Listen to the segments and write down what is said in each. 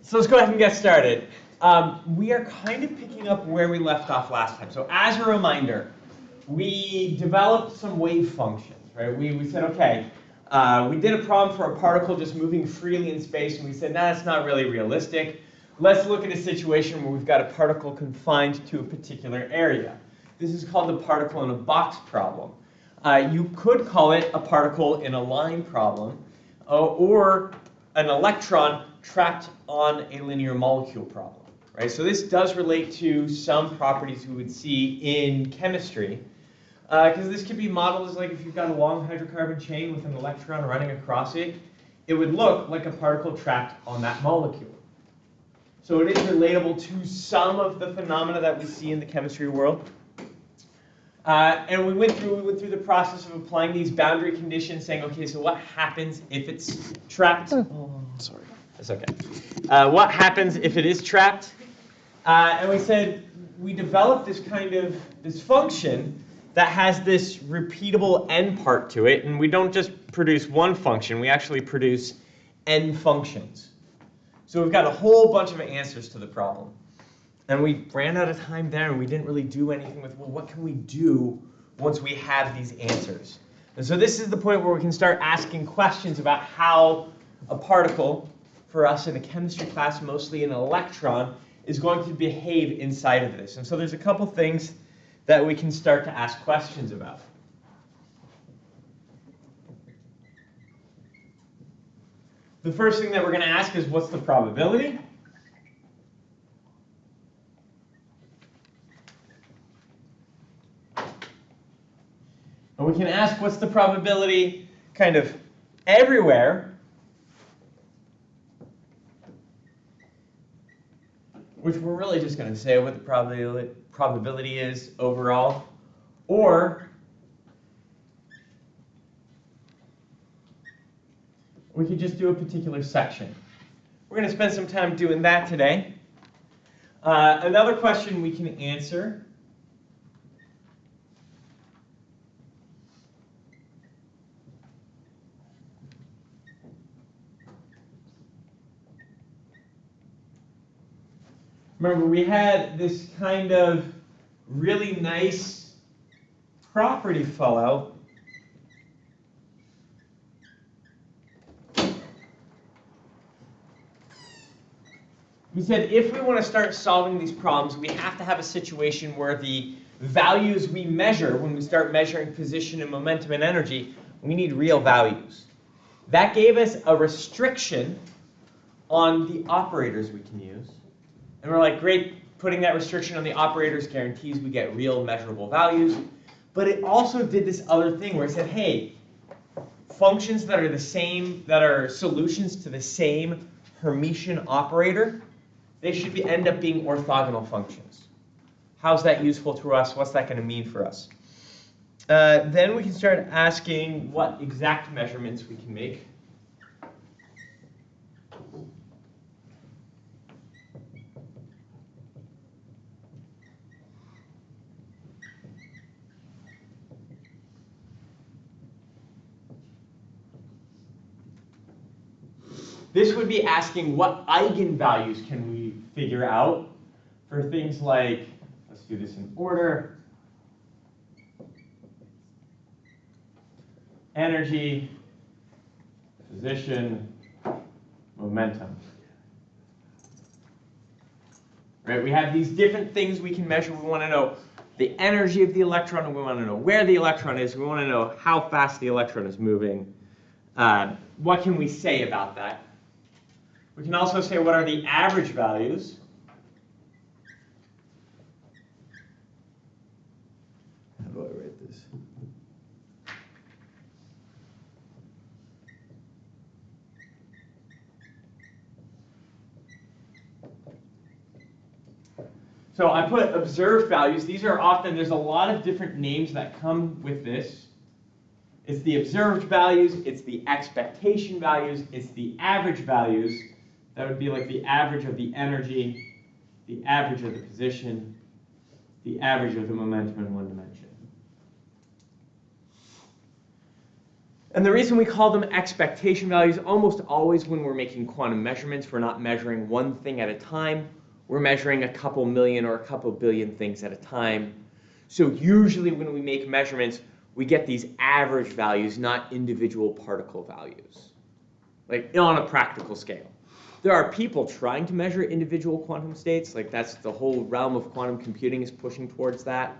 So let's go ahead and get started. We are kind of picking up where we left off last time. So as a reminder, we developed some wave functions, right? We said, okay, we did a problem for a particle just moving freely in space, and we said, nah, that's not really realistic. Let's look at a situation where we've got a particle confined to a particular area. This is called the particle in a box problem. You could call it a particle in a line problem, or an electron trapped on a linear molecule problem, right? So this does relate to some properties we would see in chemistry, because this could be modeled as like if you've got a long hydrocarbon chain with an electron running across it, it would look like a particle trapped on that molecule. So it is relatable to some of the phenomena that we see in the chemistry world. And we went through the process of applying these boundary conditions, saying, okay, so what happens if it's trapped? Oh, sorry. That's okay. What happens if it is trapped? And we said we developed this function that has this repeatable n part to it, and we don't just produce one function, we actually produce n functions. So we've got a whole bunch of answers to the problem. And we ran out of time there, and we didn't really do anything with, well, what can we do once we have these answers? And so this is the point where we can start asking questions about how a particle, for us in a chemistry class, mostly an electron, is going to behave inside of this. And so there's a couple things that we can start to ask questions about. The first thing that we're going to ask is, what's the probability? And we can ask, what's the probability kind of everywhere? Which we're really just going to say what the probability is overall. Or we could just do a particular section. We're going to spend some time doing that today. Another question we can answer remember, we had this kind of really nice property fallout. We said if we want to start solving these problems, we have to have a situation where the values we measure, when we start measuring position and momentum and energy, we need real values. That gave us a restriction on the operators we can use. And we're like, great, putting that restriction on the operators guarantees we get real measurable values. But it also did this other thing where it said, hey, functions that are the same, that are solutions to the same Hermitian operator, they should end up being orthogonal functions. How's that useful to us? What's that going to mean for us? Then we can start asking what exact measurements we can make. This would be asking what eigenvalues can we figure out for things like, let's do this in order, energy, position, momentum. Right? We have these different things we can measure. We want to know the energy of the electron, and we want to know where the electron is. We want to know how fast the electron is moving. What can we say about that? We can also say, what are the average values? How do I write this? So I put observed values. These are often, there's a lot of different names that come with this. It's the observed values, it's the expectation values, it's the average values. That would be like the average of the energy, the average of the position, the average of the momentum in one dimension. And the reason we call them expectation values, almost always when we're making quantum measurements, we're not measuring one thing at a time. We're measuring a couple million or a couple billion things at a time. So usually when we make measurements, we get these average values, not individual particle values, like on a practical scale. There are people trying to measure individual quantum states, like that's the whole realm of quantum computing is pushing towards that.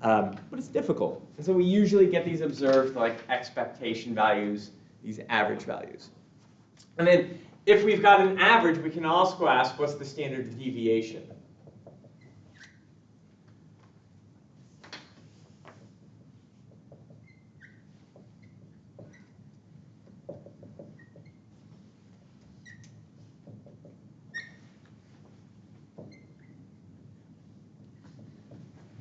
But it's difficult. And so we usually get these observed like expectation values, these average values. And then if we've got an average, we can also ask what's the standard deviation.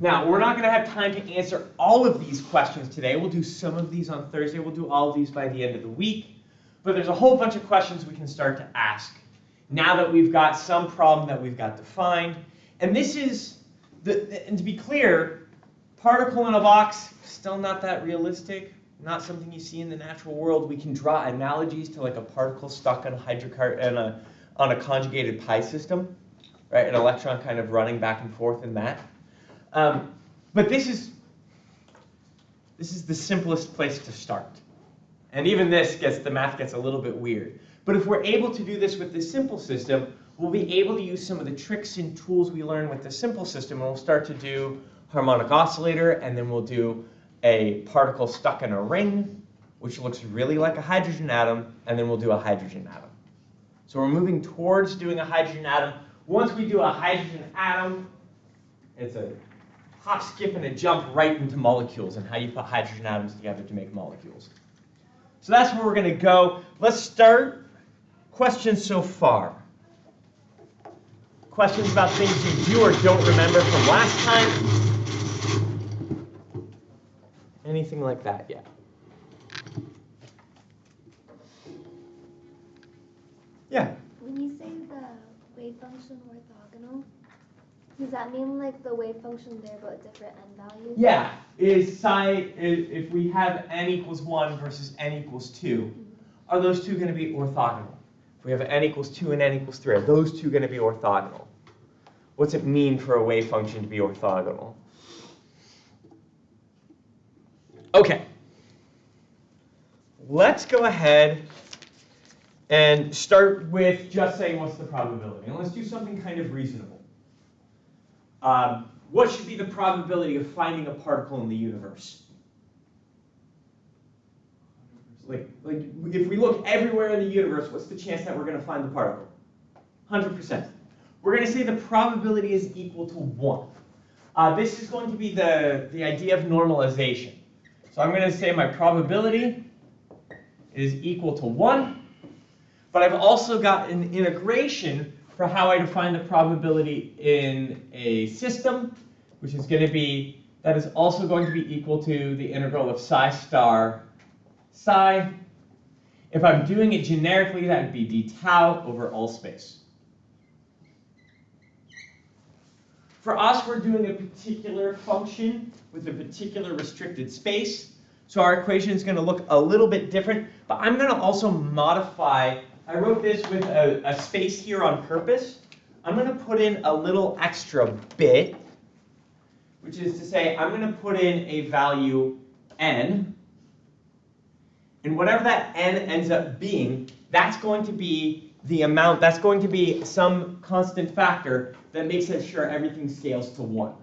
Now, we're not going to have time to answer all of these questions today. We'll do some of these on Thursday. We'll do all of these by the end of the week. But there's a whole bunch of questions we can start to ask now that we've got some problem that we've got defined. And this is, and to be clear, particle in a box, still not that realistic, not something you see in the natural world. We can draw analogies to like a particle stuck on a conjugated pi system, right? An electron kind of running back and forth in that. But this is the simplest place to start. And even the math gets a little bit weird. But if we're able to do this with this simple system, we'll be able to use some of the tricks and tools we learn with the simple system, and we'll start to do harmonic oscillator, and then we'll do a particle stuck in a ring, which looks really like a hydrogen atom, and then we'll do a hydrogen atom. So we're moving towards doing a hydrogen atom. Once we do a hydrogen atom, it's a hop, skip, and a jump right into molecules and how you put hydrogen atoms together to make molecules. So that's where we're going to go. Let's start. Questions so far? Questions about things you do or don't remember from last time? Anything like that yet? Yeah? When you say the wave function orthogonal, does that mean like the wave function there but different n values? Yeah. If we have n equals 1 versus n equals 2, are those two going to be orthogonal? If we have n equals 2 and n equals 3, are those two going to be orthogonal? What's it mean for a wave function to be orthogonal? Okay. Let's go ahead and start with just saying what's the probability. And let's do something kind of reasonable. What should be the probability of finding a particle in the universe? Like if we look everywhere in the universe, what's the chance that we're going to find the particle? 100%. We're going to say the probability is equal to 1. This is going to be the idea of normalization. So I'm going to say my probability is equal to 1. But I've also got an integration for how I define the probability in a system, which is going to be, that is also going to be equal to the integral of psi star psi. If I'm doing it generically, that would be d tau over all space. For us, we're doing a particular function with a particular restricted space. So our equation is going to look a little bit different, but I'm going to also modify. I wrote this with a space here on purpose. I'm going to put in a little extra bit, which is to say I'm going to put in a value n. And whatever that n ends up being, that's going to be the amount, that's going to be some constant factor that makes it sure everything scales to 1.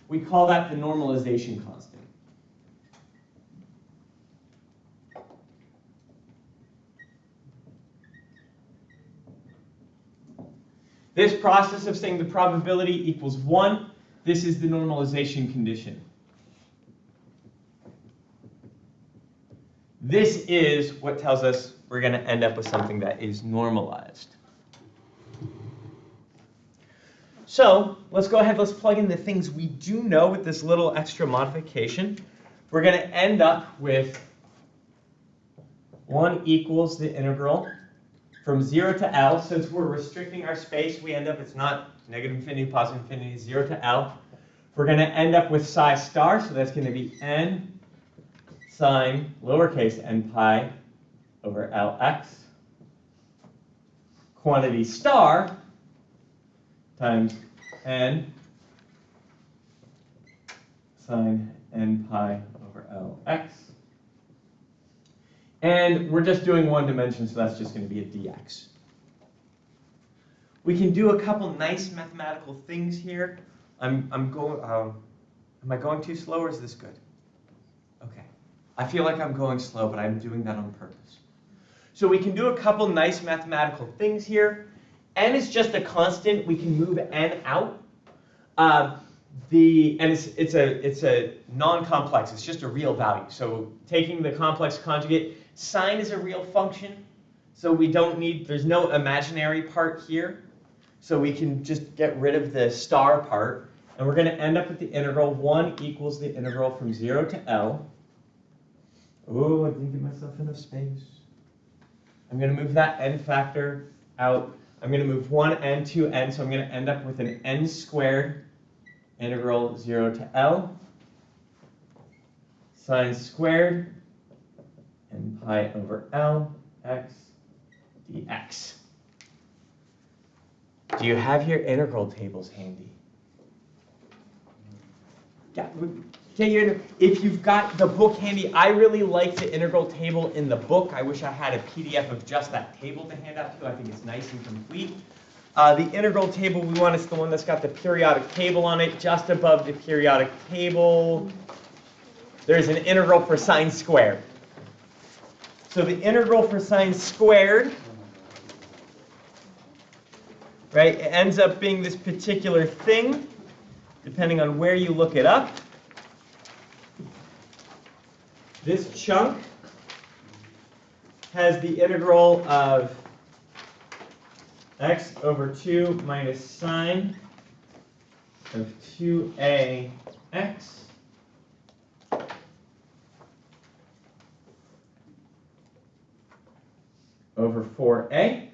We call that the normalization constant. This process of saying the probability equals 1, this is the normalization condition. This is what tells us we're going to end up with something that is normalized. So let's go ahead, let's plug in the things we do know with this little extra modification. We're going to end up with 1 equals the integral from 0 to L. Since we're restricting our space, we end up, it's not negative infinity, positive infinity, 0 to L. We're going to end up with psi star, so that's going to be n sine lowercase n pi over Lx, quantity star times n sine n pi over Lx. And we're just doing one dimension, so that's just going to be a dx. We can do a couple nice mathematical things here. Am I going too slow or is this good? Okay. I feel like I'm going slow, but I'm doing that on purpose. So we can do a couple nice mathematical things here. N is just a constant. We can move n out. And it's a non-complex. It's just a real value. So taking the complex conjugate, sine is a real function. So we don't need, there's no imaginary part here. So we can just get rid of the star part. And we're going to end up with the integral 1 equals the integral from 0 to L. Oh, I didn't give myself enough space. I'm going to move that n factor out. I'm going to move 1n, 2n, so I'm going to end up with an n squared integral 0 to L sine squared n pi over L x dx. Do you have your integral tables handy? Yeah, if you've got the book handy, I really like the integral table in the book. I wish I had a PDF of just that table to hand out to you. I think it's nice and complete. The integral table we want is the one that's got the periodic table on it. Just above the periodic table, there's an integral for sine squared. So the integral for sine squared, right, it ends up being this particular thing, depending on where you look it up. This chunk has the integral of x over 2 minus sine of 2ax over 4a,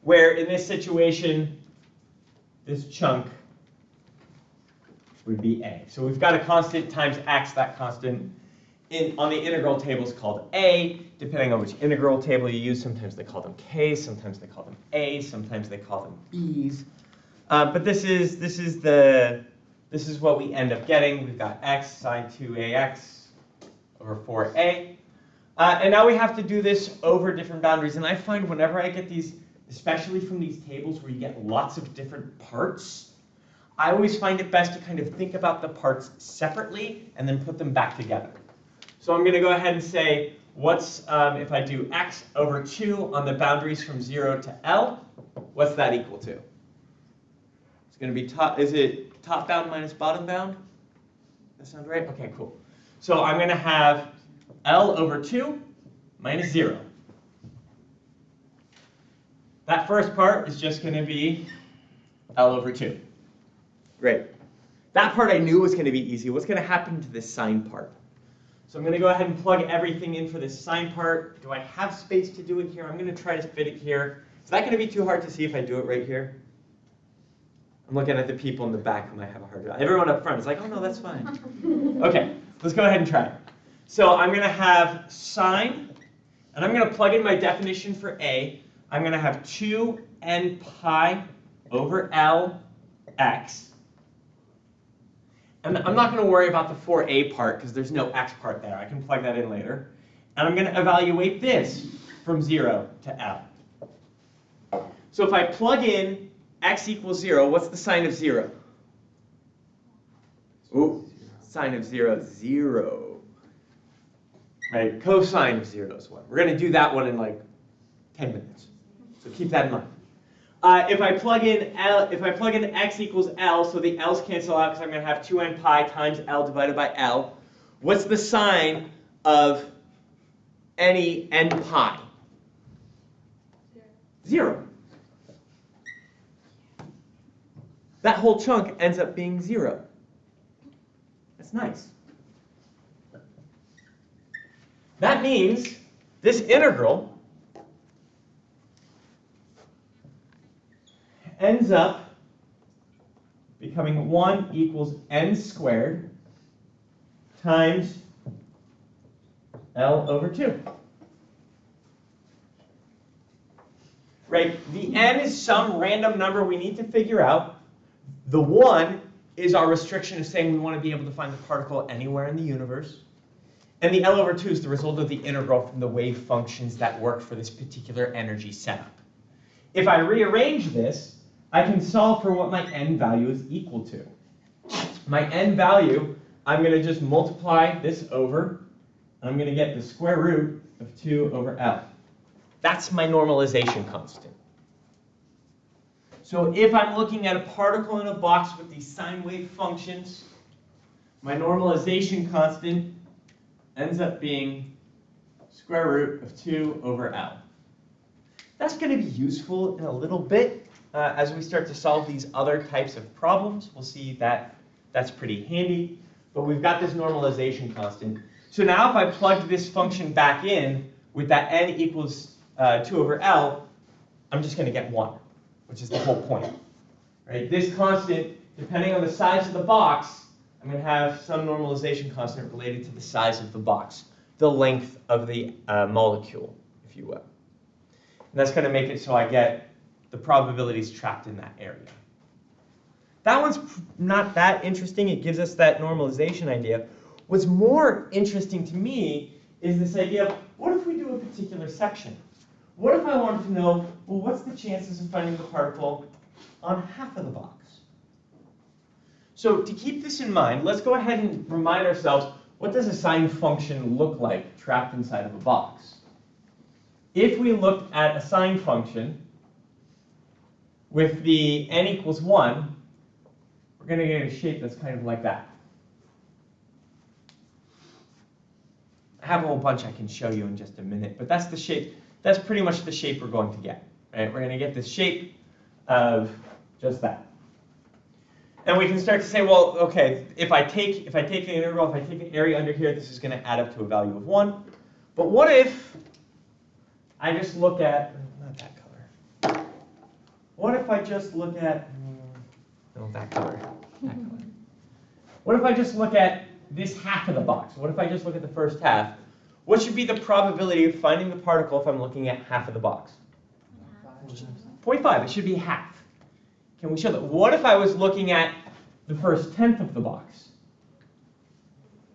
where in this situation, this chunk would be a. So we've got a constant times x. That constant on the integral table is called a. Depending on which integral table you use, sometimes they call them k's, sometimes they call them a's, sometimes they call them b's. But this is what we end up getting. We've got x sine 2ax over 4a. And now we have to do this over different boundaries. And I find whenever I get these, especially from these tables where you get lots of different parts, I always find it best to kind of think about the parts separately and then put them back together. So I'm going to go ahead and say, what's, if I do x over 2 on the boundaries from 0 to L, what's that equal to? It's going to be is it top bound minus bottom bound? That sound right? Okay, cool. So I'm going to have L over 2 minus 0. That first part is just going to be L over 2. Great. That part I knew was going to be easy. What's going to happen to this sine part? So I'm going to go ahead and plug everything in for this sine part. Do I have space to do it here? I'm going to try to fit it here. Is that going to be too hard to see if I do it right here? I'm looking at the people in the back who might have a hard time. Everyone up front is like, oh no, that's fine. Okay, let's go ahead and try it. So I'm going to have sine, and I'm going to plug in my definition for A. I'm going to have 2n pi over L x. And I'm not going to worry about the 4a part because there's no x part there. I can plug that in later. And I'm going to evaluate this from 0 to L. So if I plug in x equals 0, what's the sign of 0? Ooh, sign of 0, 0. Right, cosine of 0 is 1. We're going to do that one in like 10 minutes. So keep that in mind. If I plug in x equals L, so the L's cancel out because I'm going to have 2n pi times L divided by L. What's the sign of any n pi? 0. That whole chunk ends up being 0. That's nice. That means this integral ends up becoming 1 equals n squared times L over 2. Right? The n is some random number we need to figure out. The 1 is our restriction of saying we want to be able to find the particle anywhere in the universe. And the L over 2 is the result of the integral from the wave functions that work for this particular energy setup. If I rearrange this, I can solve for what my n value is equal to. My n value, I'm going to just multiply this over. I'm going to get the square root of 2 over L. That's my normalization constant. So if I'm looking at a particle in a box with these sine wave functions, my normalization constant ends up being square root of 2 over L. That's going to be useful in a little bit as we start to solve these other types of problems. We'll see that that's pretty handy. But we've got this normalization constant. So now if I plug this function back in with that n equals 2 over L, I'm just going to get 1, which is the whole point. Right? This constant, depending on the size of the box, I'm going to have some normalization constant related to the size of the box, the length of the molecule, if you will. And that's going to make it so I get the probabilities trapped in that area. That one's not that interesting. It gives us that normalization idea. What's more interesting to me is this idea of, what if we do a particular section? What if I wanted to know, well, what's the chances of finding the particle on half of the box? So to keep this in mind, let's go ahead and remind ourselves, what does a sine function look like trapped inside of a box? If we looked at a sine function with the n equals 1, we're going to get a shape that's kind of like that. I have a whole bunch I can show you in just a minute, but that's the shape. That's pretty much the shape we're going to get. Right? We're going to get this shape of just that. And we can start to say, well, okay, if I take the integral, if I take the area under here, this is going to add up to a value of 1. But what if I just look at, not that color. What if I just look at, no, that color. What if I just look at this half of the box? What if I just look at the first half? What should be the probability of finding the particle if I'm looking at half of the box? 0.5. It should be half. Can we show that? What if I was looking at the first tenth of the box?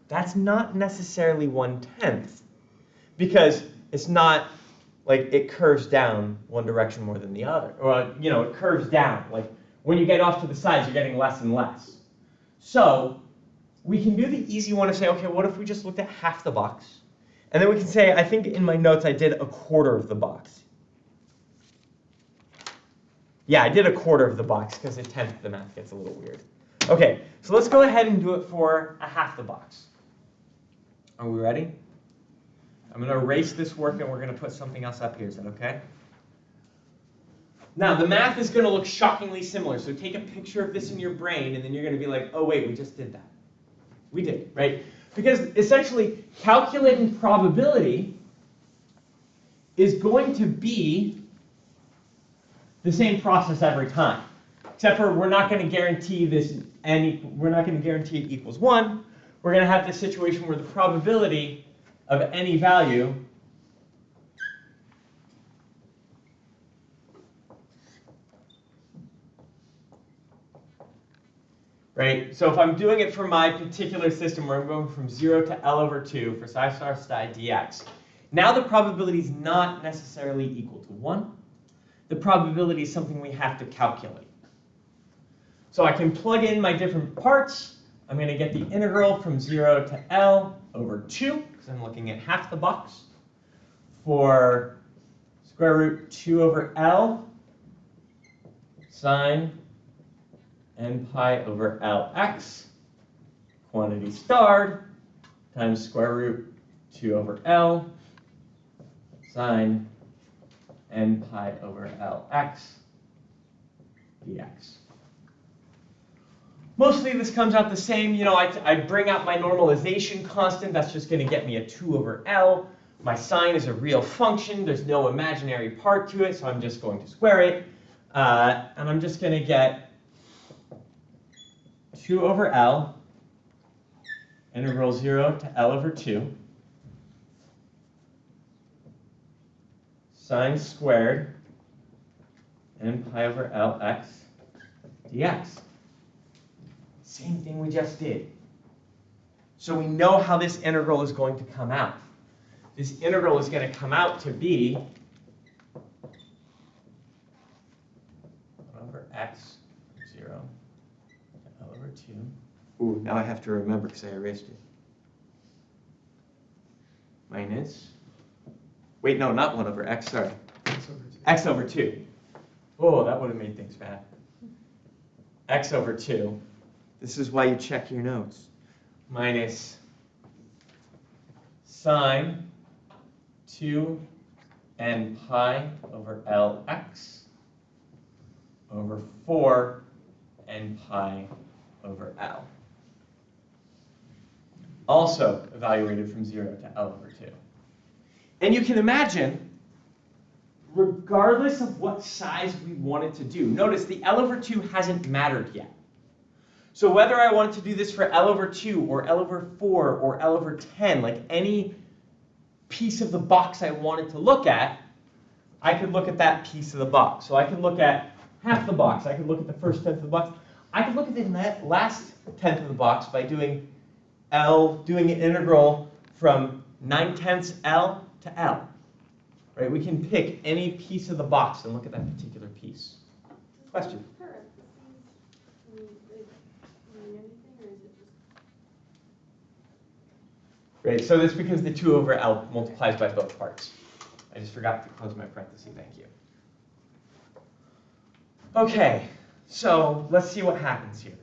That's not necessarily 1/10, because it's not like it curves down one direction more than the other. Or, you know, it curves down. Like when you get off to the sides, you're getting less and less. So we can do the easy one of say, okay, what if we just looked at half the box? And then we can say, I think in my notes I did a quarter of the box. Yeah, I did a quarter of the box because a tenth, the math gets a little weird. Okay, so let's go ahead and do it for a half the box. Are we ready? I'm going to erase this work and we're going to put something else up here. Is that okay? Now, the math is going to look shockingly similar. So take a picture of this in your brain and then you're going to be like, oh, wait, we just did that. We did, right? Because essentially, calculating probability is going to be the same process every time, except for we're not going to guarantee this we're not going to guarantee it equals 1. We're going to have this situation where the probability of any value right? So if I'm doing it for my particular system where I'm going from 0 to L over 2 for psi star psi dx, now the probability is not necessarily equal to 1. The probability is something we have to calculate. So I can plug in my different parts. I'm going to get the integral from 0 to L over 2, because I'm looking at half the box, for square root 2 over L sine n pi over Lx, quantity starred, times square root 2 over L sine n pi over Lx dx. Mostly this comes out the same. You know, I bring out my normalization constant. That's just going to get me a 2 over L. My sine is a real function. There's no imaginary part to it, so I'm just going to square it. And I'm just going to get 2 over L, integral 0 to L over 2, sine squared n pi over Lx dx. Same thing we just did. So we know how this integral is going to come out. This integral is going to come out to be 1 over x from 0 to L over 2. Ooh, now I have to remember because I erased it. Minus, wait, no, not 1 over x, sorry. X over 2. Oh, that would have made things bad. X over 2. This is why you check your notes. Minus sine 2 n pi over Lx over 4 n pi over L. Also evaluated from 0 to L over 2. And you can imagine, regardless of what size we wanted to do, notice the L over 2 hasn't mattered yet. So whether I wanted to do this for L over 2 or L over 4 or L over 10, like any piece of the box I wanted to look at, I could look at that piece of the box. So I could look at half the box. I could look at the first tenth of the box. I could look at the last tenth of the box by doing an integral from 9/10 L to L. Right? We can pick any piece of the box and look at that particular piece. Question? Right, so that's because the 2 over L multiplies by both parts. I just forgot to close my parenthesis, thank you. Okay, so let's see what happens here.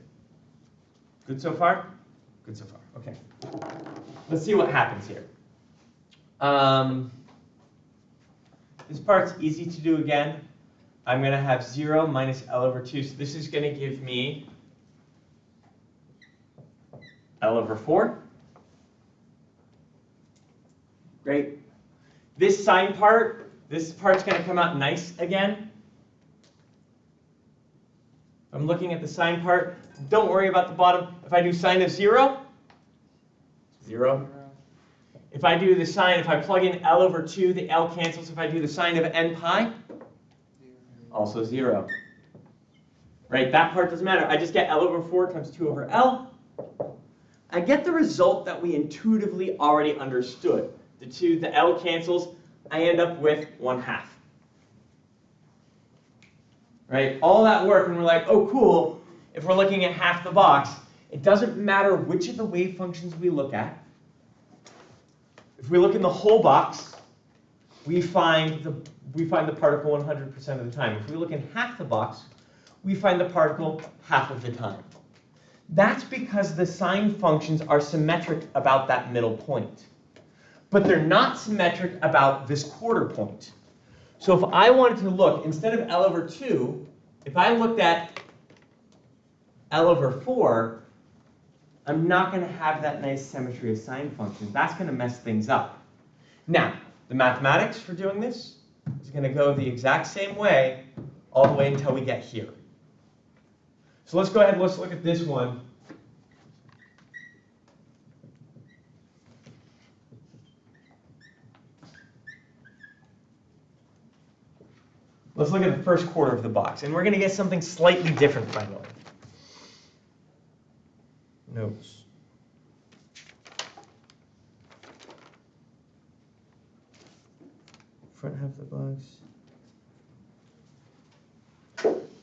Good so far? Good so far, okay. Let's see what happens here. This part's easy to do again. I'm going to have 0 minus L over 2, so this is going to give me L over 4. Great. This sine part, this part's going to come out nice again. I'm looking at the sine part. Don't worry about the bottom. If I do sine of 0, 0. If I do the sine, if I plug in L over 2, the L cancels. If I do the sine of n pi, also 0. Right, that part doesn't matter. I just get L over 4 times 2 over L. I get the result that we intuitively already understood. The L cancels, I end up with 1/2. Right? All that work, and we're like, oh, cool. If we're looking at half the box, it doesn't matter which of the wave functions we look at. If we look in the whole box, we find the particle 100% of the time. If we look in half the box, we find the particle half of the time. That's because the sine functions are symmetric about that middle point. But they're not symmetric about this quarter point. So if I wanted to look, instead of L over 2, if I looked at L over 4, I'm not going to have that nice symmetry of sine functions. That's going to mess things up. Now, the mathematics for doing this is going to go the exact same way all the way until we get here. So let's go ahead and let's look at this one. Let's look at the first quarter of the box, and we're going to get something slightly different, by the way. Notes. Front half of the box.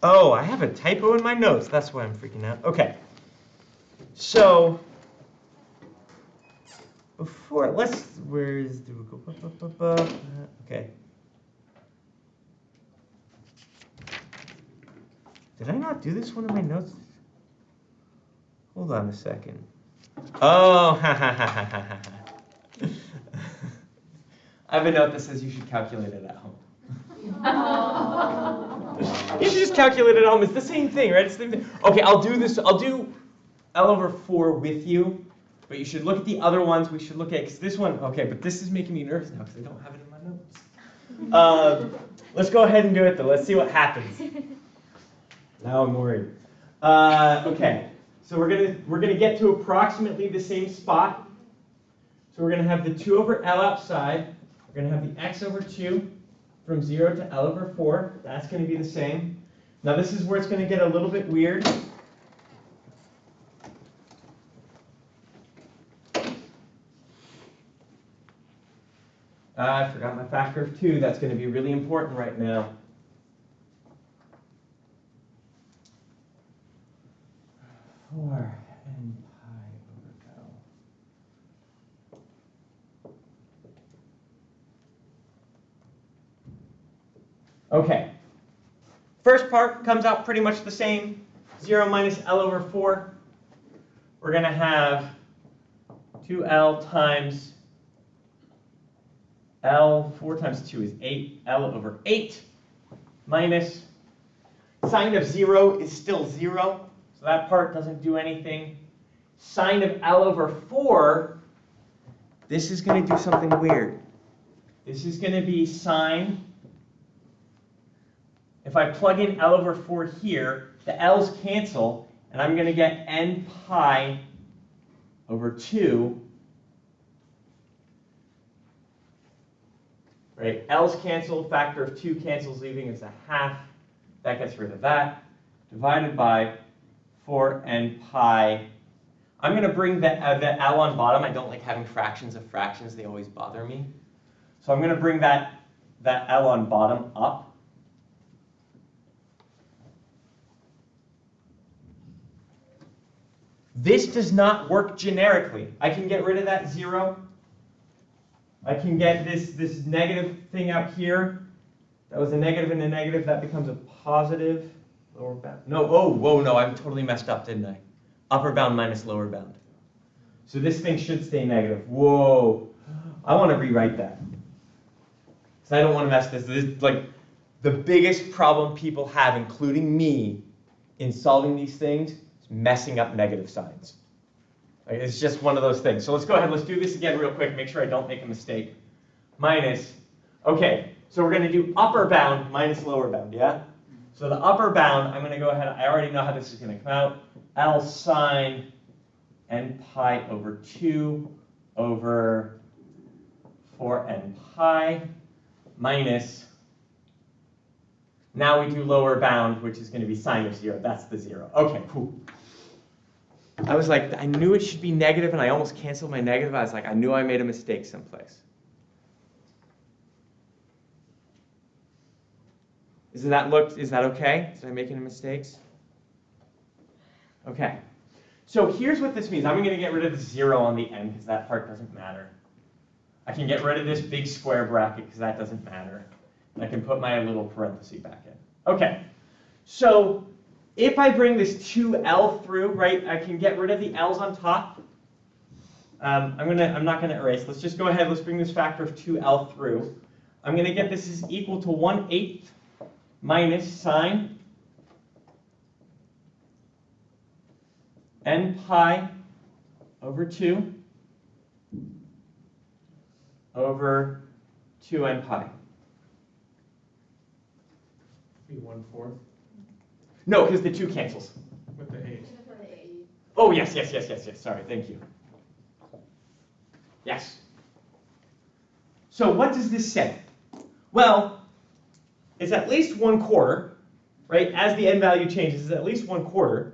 Oh, I have a typo in my notes. That's why I'm freaking out. Okay. So, before, where's the, okay. Did I not do this one in my notes? Hold on a second. Oh, ha ha ha ha ha ha. I have a note that says you should calculate it at home. You should just calculate it at home. It's the same thing, right? It's the same thing. Okay, I'll do this. I'll do L over 4 with you, but you should look at the other ones. We should look at, because this one, okay, but this is making me nervous now because I don't have it in my notes. Let's go ahead and do it, though. Let's see what happens. Now I'm worried. Okay, so we're gonna get to approximately the same spot. So we're gonna have the 2 over L outside. We're gonna have the x over 2 from 0 to L over 4. That's going to be the same. Now this is where it's going to get a little bit weird. I forgot my factor of 2. That's going to be really important right now. Four n pi over L. Okay. First part comes out pretty much the same. 0 minus L over 4. We're going to have 2L times L. 4 times 2 is 8. L over 8 minus sine of 0 is still 0. So that part doesn't do anything. Sine of L over 4, this is going to do something weird. This is going to be sine. If I plug in L over 4 here, the L's cancel, and I'm going to get n pi over 2. Right? L's cancel, factor of 2 cancels, leaving us a half. That gets rid of that. Divided by 4n pi. I'm going to bring the L on bottom. I don't like having fractions of fractions. They always bother me. So I'm going to bring that L on bottom up. This does not work generically. I can get rid of that 0. I can get this negative thing out here. That was a negative and a negative. That becomes a positive. Lower bound. No, oh, whoa, no, I'm totally messed up, didn't I? Upper bound minus lower bound. So this thing should stay negative. Whoa. I want to rewrite that. Because I don't want to mess this. This is like the biggest problem people have, including me, in solving these things, is messing up negative signs. Like, it's just one of those things. So let's go ahead. Let's do this again real quick. Make sure I don't make a mistake. Minus. Okay, so we're going to do upper bound minus lower bound, yeah? So the upper bound, I'm going to go ahead. I already know how this is going to come out. L sine n pi over 2 over 4n pi minus. Now we do lower bound, which is going to be sine of 0. That's the 0. Okay, cool. I was like, I knew it should be negative, and I almost canceled my negative. I was like, I knew I made a mistake someplace. Is that okay? Did I make any mistakes? Okay. So here's what this means. I'm going to get rid of the 0 on the end because that part doesn't matter. I can get rid of this big square bracket because that doesn't matter. And I can put my little parenthesis back in. Okay. So if I bring this 2L through, right, I can get rid of the L's on top. I'm not going to erase. Let's just go ahead. Let's bring this factor of 2L through. I'm going to get this is equal to 1/8 minus sine n pi over 2 over 2n pi. Be 1/4 No, because the 2 cancels. with the 8. Oh, yes. Sorry, thank you. Yes. So what does this say? Well, it's at least 1/4, right? As the n value changes, it's at least 1/4.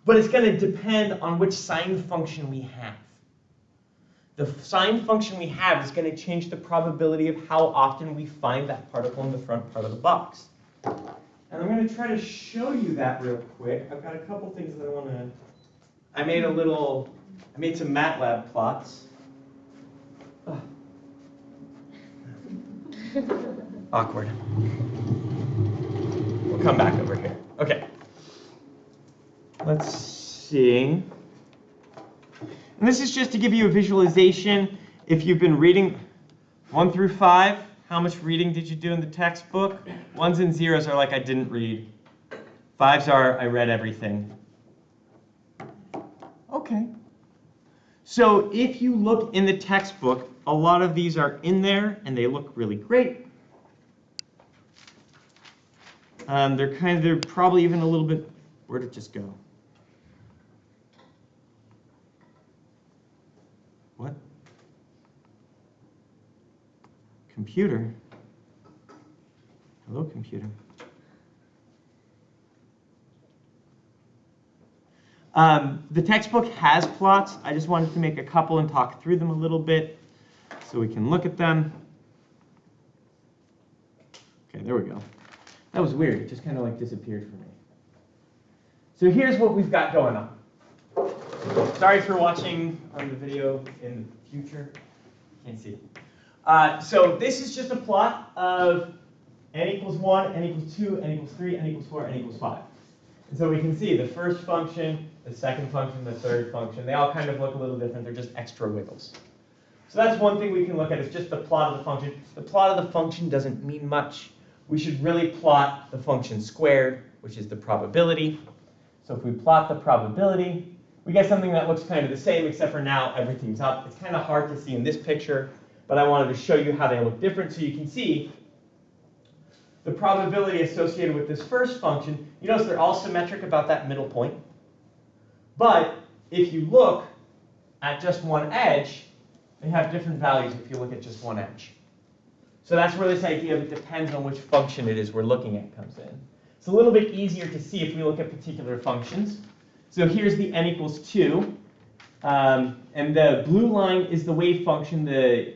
But it's going to depend on which sine function we have. The sine function we have is going to change the probability of how often we find that particle in the front part of the box. And I'm going to try to show you that real quick. I've got a couple things that I want to... I made some MATLAB plots. Ugh. Awkward. We'll come back over here. Okay. Let's see. And this is just to give you a visualization. If you've been reading 1 through 5, how much reading did you do in the textbook? 1s and 0s are like I didn't read. 5s are I read everything. Okay. So if you look in the textbook, a lot of these are in there, and they look really great. They're probably even a little bit, where'd it just go? What? Computer? Hello, computer. The textbook has plots. I just wanted to make a couple and talk through them a little bit so we can look at them. Okay, there we go. That was weird. It just kind of like disappeared for me. So here's what we've got going on. Sorry for watching on the video in the future. Can't see. So this is just a plot of n equals 1, n equals 2, n equals 3, n equals 4, n equals 5. And so we can see the first function, the second function, the third function. They all kind of look a little different. They're just extra wiggles. So that's one thing we can look at, is just the plot of the function. The plot of the function doesn't mean much. We should really plot the function squared, which is the probability. So if we plot the probability, we get something that looks kind of the same, except for now everything's up. It's kind of hard to see in this picture, but I wanted to show you how they look different so you can see the probability associated with this first function. You notice they're all symmetric about that middle point. But if you look at just one edge, they have different values if you look at just one edge. So that's where this idea of it depends on which function it is we're looking at comes in. It's a little bit easier to see if we look at particular functions. So here's the n equals 2. And the blue line is the wave function. The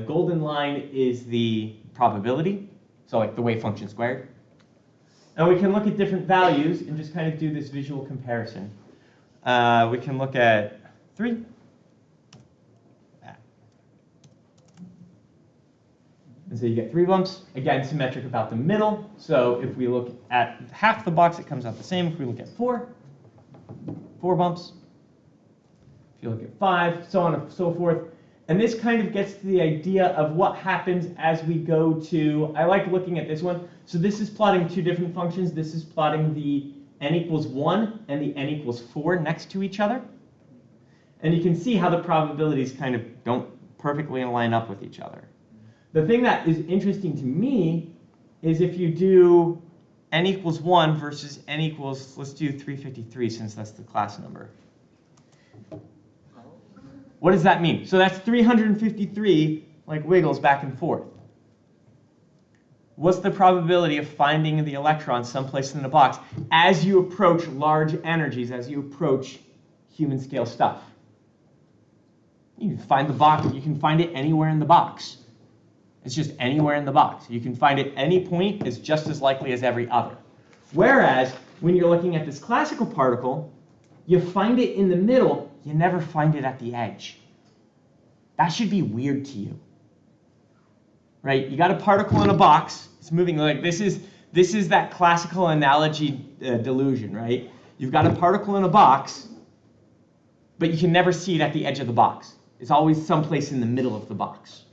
golden line is the probability. So like the wave function squared. And we can look at different values and just kind of do this visual comparison. We can look at 3. And so you get 3 bumps, again, symmetric about the middle. So if we look at half the box, it comes out the same. If we look at 4, 4 bumps. If you look at 5, so on and so forth. And this kind of gets to the idea of what happens as we go to, I like looking at this one. So this is plotting two different functions. This is plotting the n equals 1 and the n equals 4 next to each other. And you can see how the probabilities kind of don't perfectly line up with each other. The thing that is interesting to me is if you do n equals 1 versus n equals, let's do 353 since that's the class number. What does that mean? So that's 353 like wiggles back and forth. What's the probability of finding the electron someplace in the box as you approach large energies, as you approach human scale stuff? You can find the box, you can find it anywhere in the box. It's just anywhere in the box. You can find it any point is just as likely as every other. Whereas when you're looking at this classical particle, you find it in the middle, you never find it at the edge. That should be weird to you. Right? You got a particle in a box, it's moving like this is that classical analogy delusion, right? You've got a particle in a box, but you can never see it at the edge of the box. It's always someplace in the middle of the box.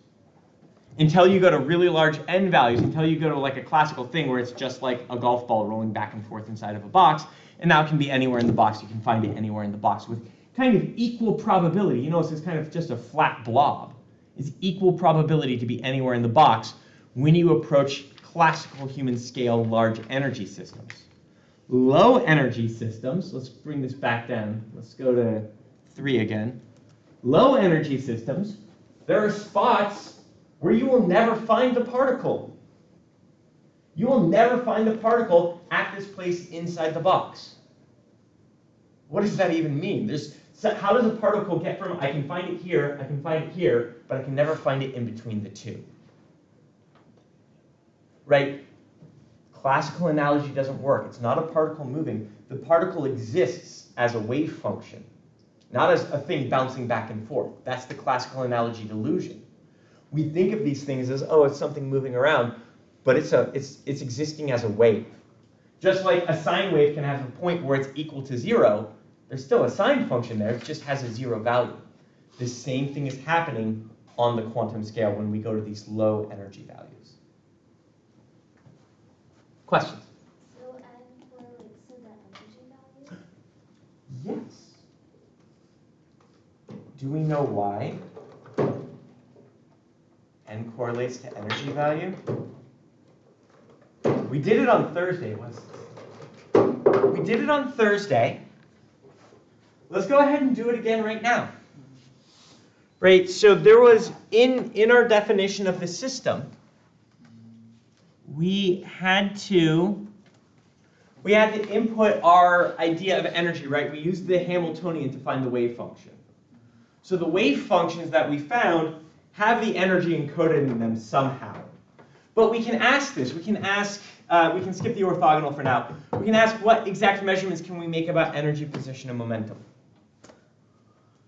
Until you go to really large n values, until you go to like a classical thing where it's just like a golf ball rolling back and forth inside of a box, and now it can be anywhere in the box. You can find it anywhere in the box with kind of equal probability. You notice it's kind of just a flat blob. It's equal probability to be anywhere in the box when you approach classical human scale large energy systems. Low energy systems, let's bring this back down. Let's go to 3 again. Low energy systems, there are spots where you will never find the particle. You will never find the particle at this place inside the box. What does that even mean? How does a particle get from, I can find it here, I can find it here, but I can never find it in between the two? Right? Classical analogy doesn't work. It's not a particle moving. The particle exists as a wave function, not as a thing bouncing back and forth. That's the classical analogy delusion. We think of these things as, oh, it's something moving around, but it's existing as a wave. Just like a sine wave can have a point where it's equal to 0, there's still a sine function there, it just has a 0 value. The same thing is happening on the quantum scale when we go to these low energy values. Questions? So n correlates to the energy value? Yes. Do we know why n correlates to energy value? We did it on Thursday. We did it on Thursday. Let's go ahead and do it again right now. Right, so there was, in our definition of the system, we had to input our idea of energy, right? We used the Hamiltonian to find the wave function. So the wave functions that we found have the energy encoded in them somehow. But we can ask this. We can ask, we can skip the orthogonal for now. We can ask what exact measurements can we make about energy, position, and momentum.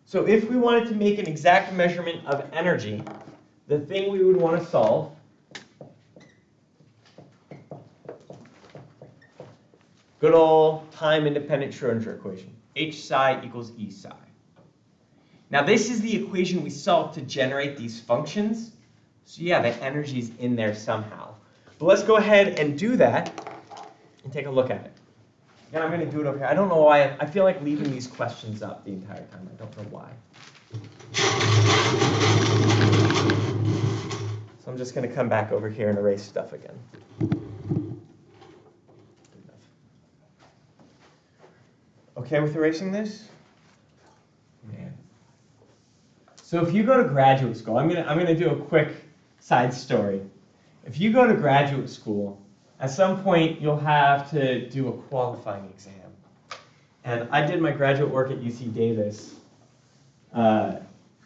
So if we wanted to make an exact measurement of energy, the thing we would want to solve good old time-independent Schrodinger equation. H psi equals E psi. Now this is the equation we solved to generate these functions. So yeah, the energy is in there somehow. But let's go ahead and do that and take a look at it. Again, I'm going to do it over here. I don't know why. I feel like leaving these questions up the entire time. I don't know why. So I'm just going to come back over here and erase stuff again. Okay with erasing this? Man. So if you go to graduate school, I'm gonna do a quick side story. If you go to graduate school, at some point you'll have to do a qualifying exam. And I did my graduate work at UC Davis. And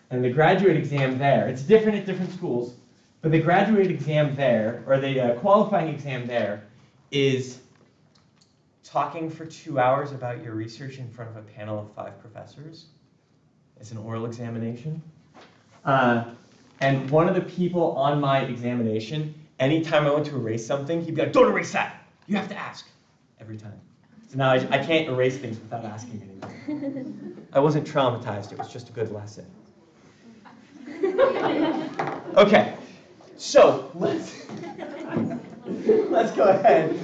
the graduate exam there, it's different at different schools, but the graduate exam there, or the qualifying exam there, is talking for 2 hours about your research in front of a panel of 5 professors. It's an oral examination. And one of the people on my examination, anytime I went to erase something, he'd be like, "Don't erase that! You have to ask." Every time. So now I can't erase things without asking anymore. I wasn't traumatized, it was just a good lesson. Okay, so let's go ahead.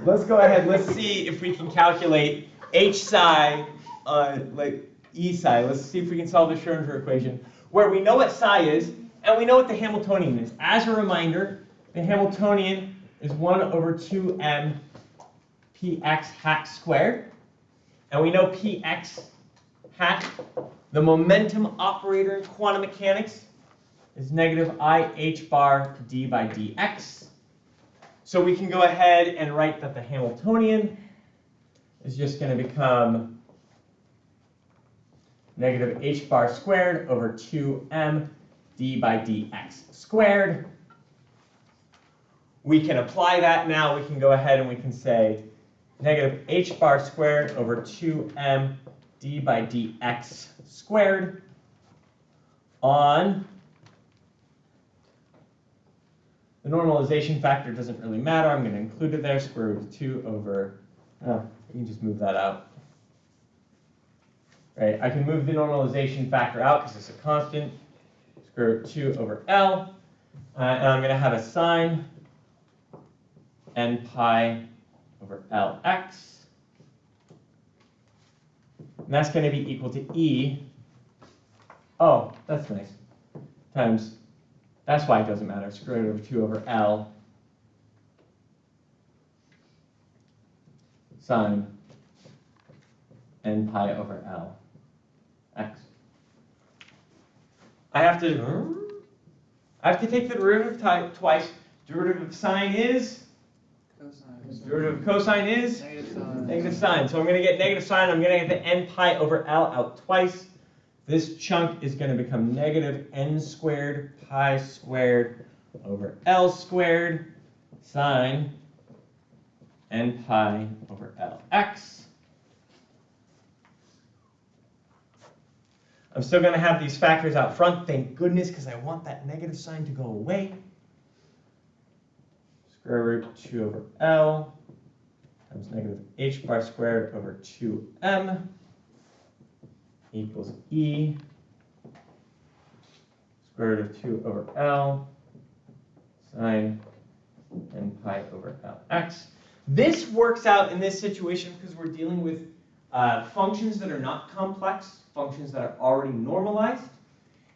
Let's go ahead. Let's see if we can calculate H psi, like E psi. Let's see if we can solve the Schrodinger equation, where we know what psi is and we know what the Hamiltonian is. As a reminder, the Hamiltonian is 1 over 2m px hat squared, and we know px hat, the momentum operator in quantum mechanics, is negative IH bar d by dx. So we can go ahead and write that the Hamiltonian is just going to become negative h bar squared over 2m d by dx squared. We can apply that now. We can go ahead and we can say negative h bar squared over 2m d by dx squared on the normalization factor. Doesn't really matter. I'm going to include it there. Square root of 2 over, you can just move that out. Right? I can move the normalization factor out because it's a constant. Square root of 2 over L. And I'm going to have a sine n pi over Lx. And that's going to be equal to E. Oh, that's nice. Times, that's why it doesn't matter. Square root of 2 over L sine n pi over L x. I have to take the derivative twice. Derivative of sine is? Cosine. Derivative of cosine is? Negative sine. So I'm going to get negative sine. I'm going to get the n pi over L out twice. This chunk is going to become negative n squared pi squared over L squared sine n pi over Lx. I'm still going to have these factors out front, thank goodness, because I want that negative sign to go away. Square root 2 over L times negative h bar squared over 2m equals E square root of 2 over L sine n pi over Lx. This works out in this situation because we're dealing with functions that are not complex, functions that are already normalized,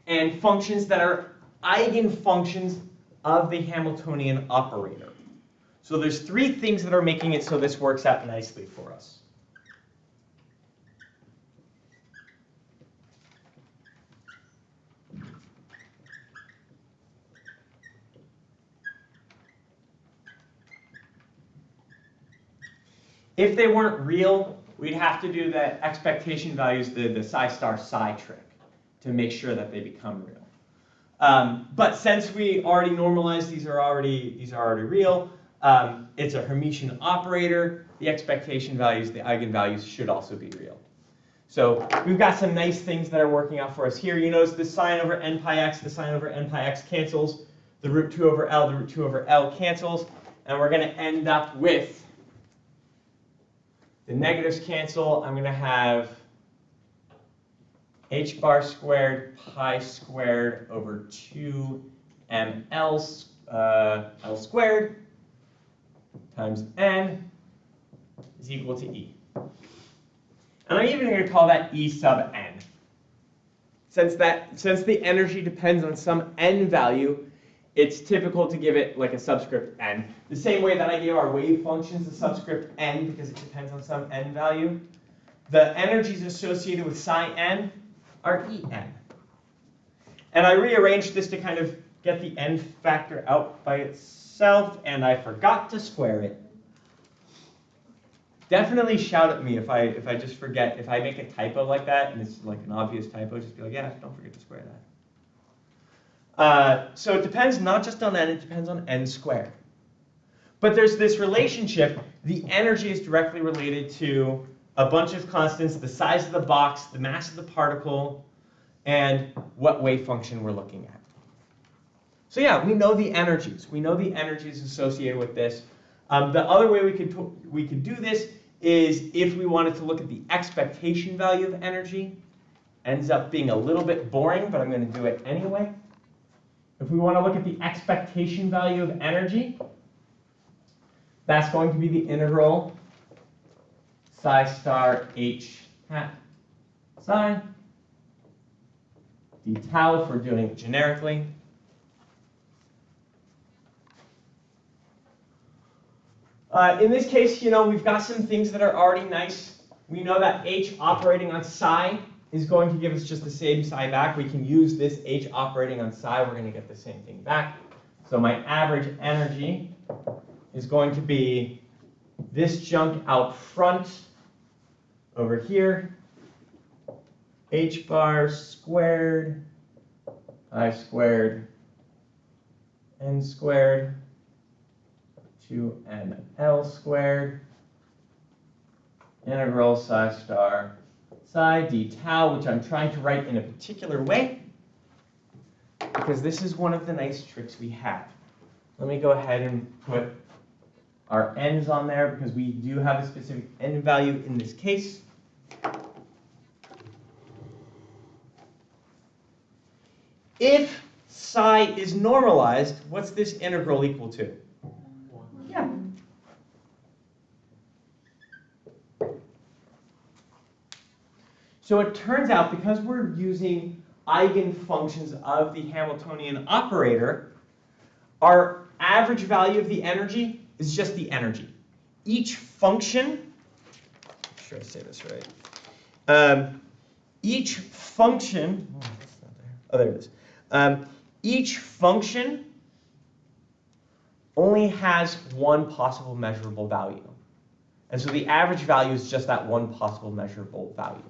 and functions that are eigenfunctions of the Hamiltonian operator. So there's 3 things that are making it so this works out nicely for us. If they weren't real, we'd have to do the expectation values, the psi star psi trick, to make sure that they become real. But since we already normalized, these are already real. It's a Hermitian operator. The expectation values, the eigenvalues, should also be real. So we've got some nice things that are working out for us here. You notice the sine over n pi x, the sine over n pi x cancels. The root 2 over L, the root 2 over L cancels. And we're going to end up with the negatives cancel. I'm going to have h bar squared pi squared over 2ml L squared times n is equal to E. And I'm even going to call that E sub n. Since the energy depends on some n value, it's typical to give it like a subscript n. The same way that I gave our wave functions a subscript n because it depends on some n value. The energies associated with psi n are En. And I rearranged this to kind of get the n factor out by itself, and I forgot to square it. Definitely shout at me if I just forget. If I make a typo like that, and it's like an obvious typo, just be like, yeah, don't forget to square that. So it depends not just on n, it depends on n squared. But there's this relationship. The energy is directly related to a bunch of constants, the size of the box, the mass of the particle, and what wave function we're looking at. So yeah, we know the energies. We know the energies associated with this. The other way we could do this is if we wanted to look at the expectation value of energy. Ends up being a little bit boring, but I'm going to do it anyway. If we want to look at the expectation value of energy, that's going to be the integral psi star h hat psi d tau if we're doing it generically. In this case, we've got some things that are already nice. We know that h operating on psi is going to give us just the same psi back. We can use this h operating on psi. We're going to get the same thing back. So my average energy is going to be this junk out front over here. H bar squared, I squared, n squared, 2nl squared, integral psi star psi d tau, which I'm trying to write in a particular way, because this is one of the nice tricks we have. Let me go ahead and put our n's on there, because we do have a specific n value in this case. If psi is normalized, what's this integral equal to? Yeah. So it turns out, because we're using eigenfunctions of the Hamiltonian operator, our average value of the energy is just the energy. Each function, I'm sure I say this right. Each function, that's not there. Oh, there it is. Each function only has one possible measurable value. And so the average value is just that one possible measurable value.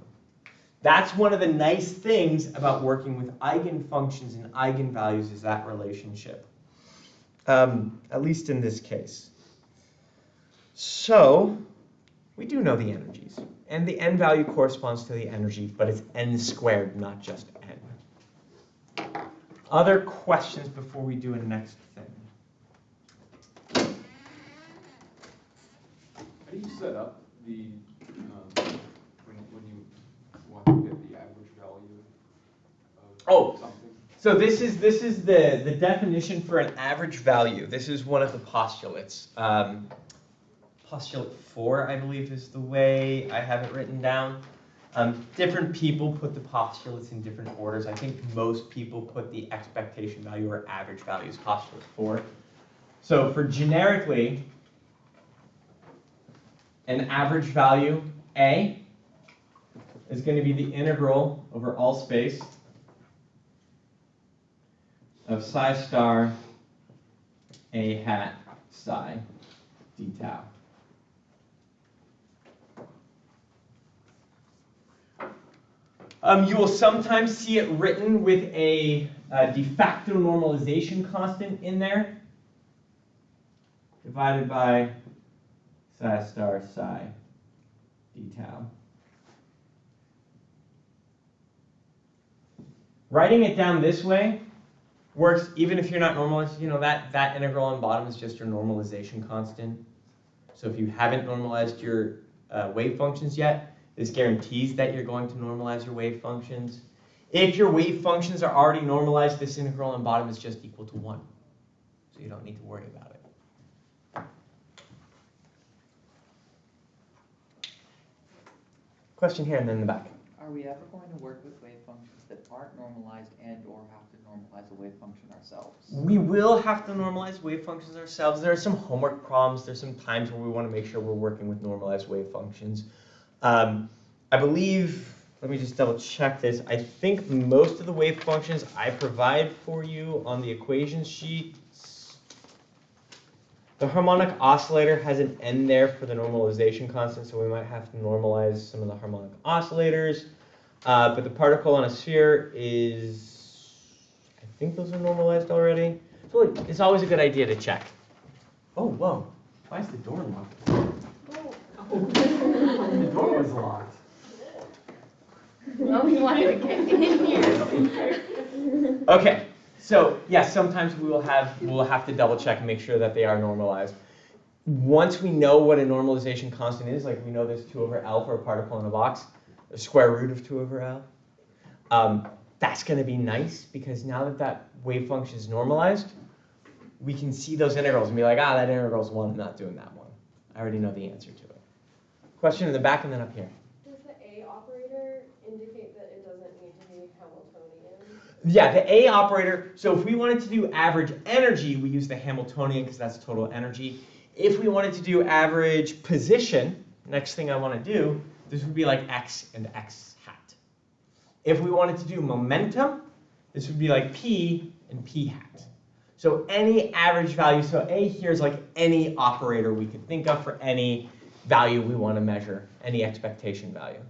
That's one of the nice things about working with eigenfunctions and eigenvalues, is that relationship, at least in this case. So we do know the energies. And the n value corresponds to the energy, but it's n squared, not just n. Other questions before we do a next thing? How do you set up the when you want to get the average value of something? So this is the definition for an average value. This is one of the postulates. Postulate 4, I believe, is the way I have it written down. Different people put the postulates in different orders. I think most people put the expectation value or average value as postulate 4. So for generically, an average value, A, is going to be the integral over all space of psi star A hat psi d tau. You will sometimes see it written with a de facto normalization constant in there, divided by psi star psi d tau. Writing it down this way works even if you're not normalized. You know, that integral on bottom is just your normalization constant. So if you haven't normalized your wave functions yet, this guarantees that you're going to normalize your wave functions. If your wave functions are already normalized, this integral on bottom is just equal to 1. So you don't need to worry about it. Question here and then in the back. Are we ever going to work with wave functions that aren't normalized and or have to normalize a wave function ourselves? We will have to normalize wave functions ourselves. There are some homework problems. There's some times where we want to make sure we're working with normalized wave functions. I believe, let me just double check this. I think most of the wave functions I provide for you on the equation sheets, the harmonic oscillator has an n there for the normalization constant, so we might have to normalize some of the harmonic oscillators. But the particle on a sphere is, I think those are normalized already. So it's always a good idea to check. Oh, whoa. Why is the door locked? Oh. The door was locked. Well, we wanted to get in here. Okay, so yes, sometimes we'll have to double check and make sure that they are normalized. Once we know what a normalization constant is, like we know there's 2 over L for a particle in a box, the square root of 2 over L, that's going to be nice because now that that wave function is normalized, we can see those integrals and be like, ah, that integral is 1, I'm not doing that one. I already know the answer to it. Question in the back and then up here. Does the A operator indicate that it doesn't need to be Hamiltonian? Yeah, the A operator, so if we wanted to do average energy, we use the Hamiltonian because that's total energy. If we wanted to do average position, next thing I want to do, this would be like x and x hat. If we wanted to do momentum, this would be like p and p hat. So any average value, so A here is like any operator we could think of for any value we want to measure, any expectation value.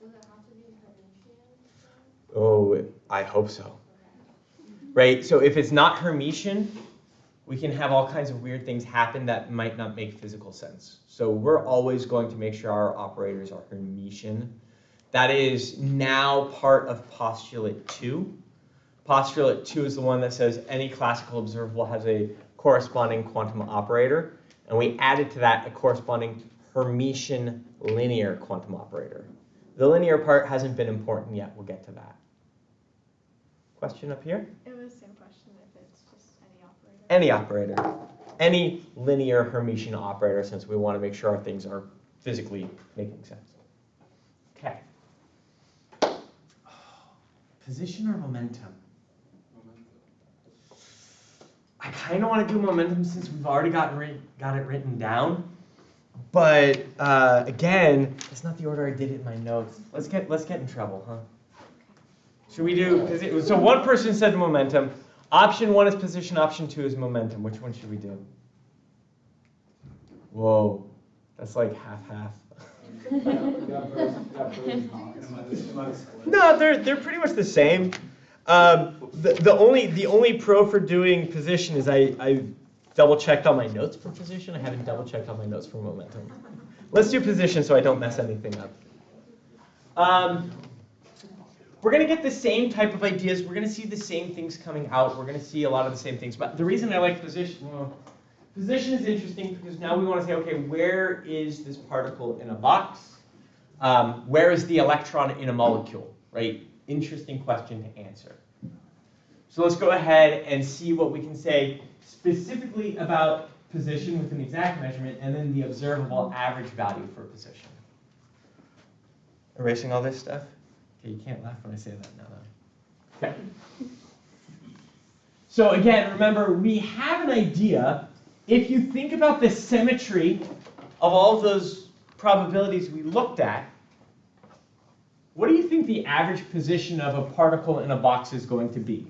Does it have to be Hermitian? Oh, I hope so. Right, so if it's not Hermitian, we can have all kinds of weird things happen that might not make physical sense. So we're always going to make sure our operators are Hermitian. That is now part of postulate 2. Postulate 2 is the one that says any classical observable has a corresponding quantum operator, and we added to that a corresponding Hermitian linear quantum operator. The linear part hasn't been important yet. We'll get to that. Question up here? It was the same question if it's just any operator. Any operator. Any linear Hermitian operator, since we want to make sure our things are physically making sense. Okay. Position or momentum? I kind of want to do momentum since we've already got it written down. But again, that's not the order I did it in my notes. Let's get in trouble, huh? Should we do, so one person said momentum. Option 1 is position, option 2 is momentum. Which one should we do? Whoa, that's like half-half. No, they're pretty much the same. The only pro for doing position is I double-checked all my notes for position. I haven't double-checked all my notes for momentum. Let's do position so I don't mess anything up. We're going to get the same type of ideas. We're going to see the same things coming out. We're going to see a lot of the same things. But the reason I like position, well, position is interesting because now we want to say, okay, where is this particle in a box? Where is the electron in a molecule, right? Interesting question to answer. So let's go ahead and see what we can say specifically about position with an exact measurement and then the observable average value for position. Erasing all this stuff? Okay, you can't laugh when I say that now, though. Okay. So again, remember, we have an idea. If you think about the symmetry of all of those probabilities we looked at, what do you think the average position of a particle in a box is going to be?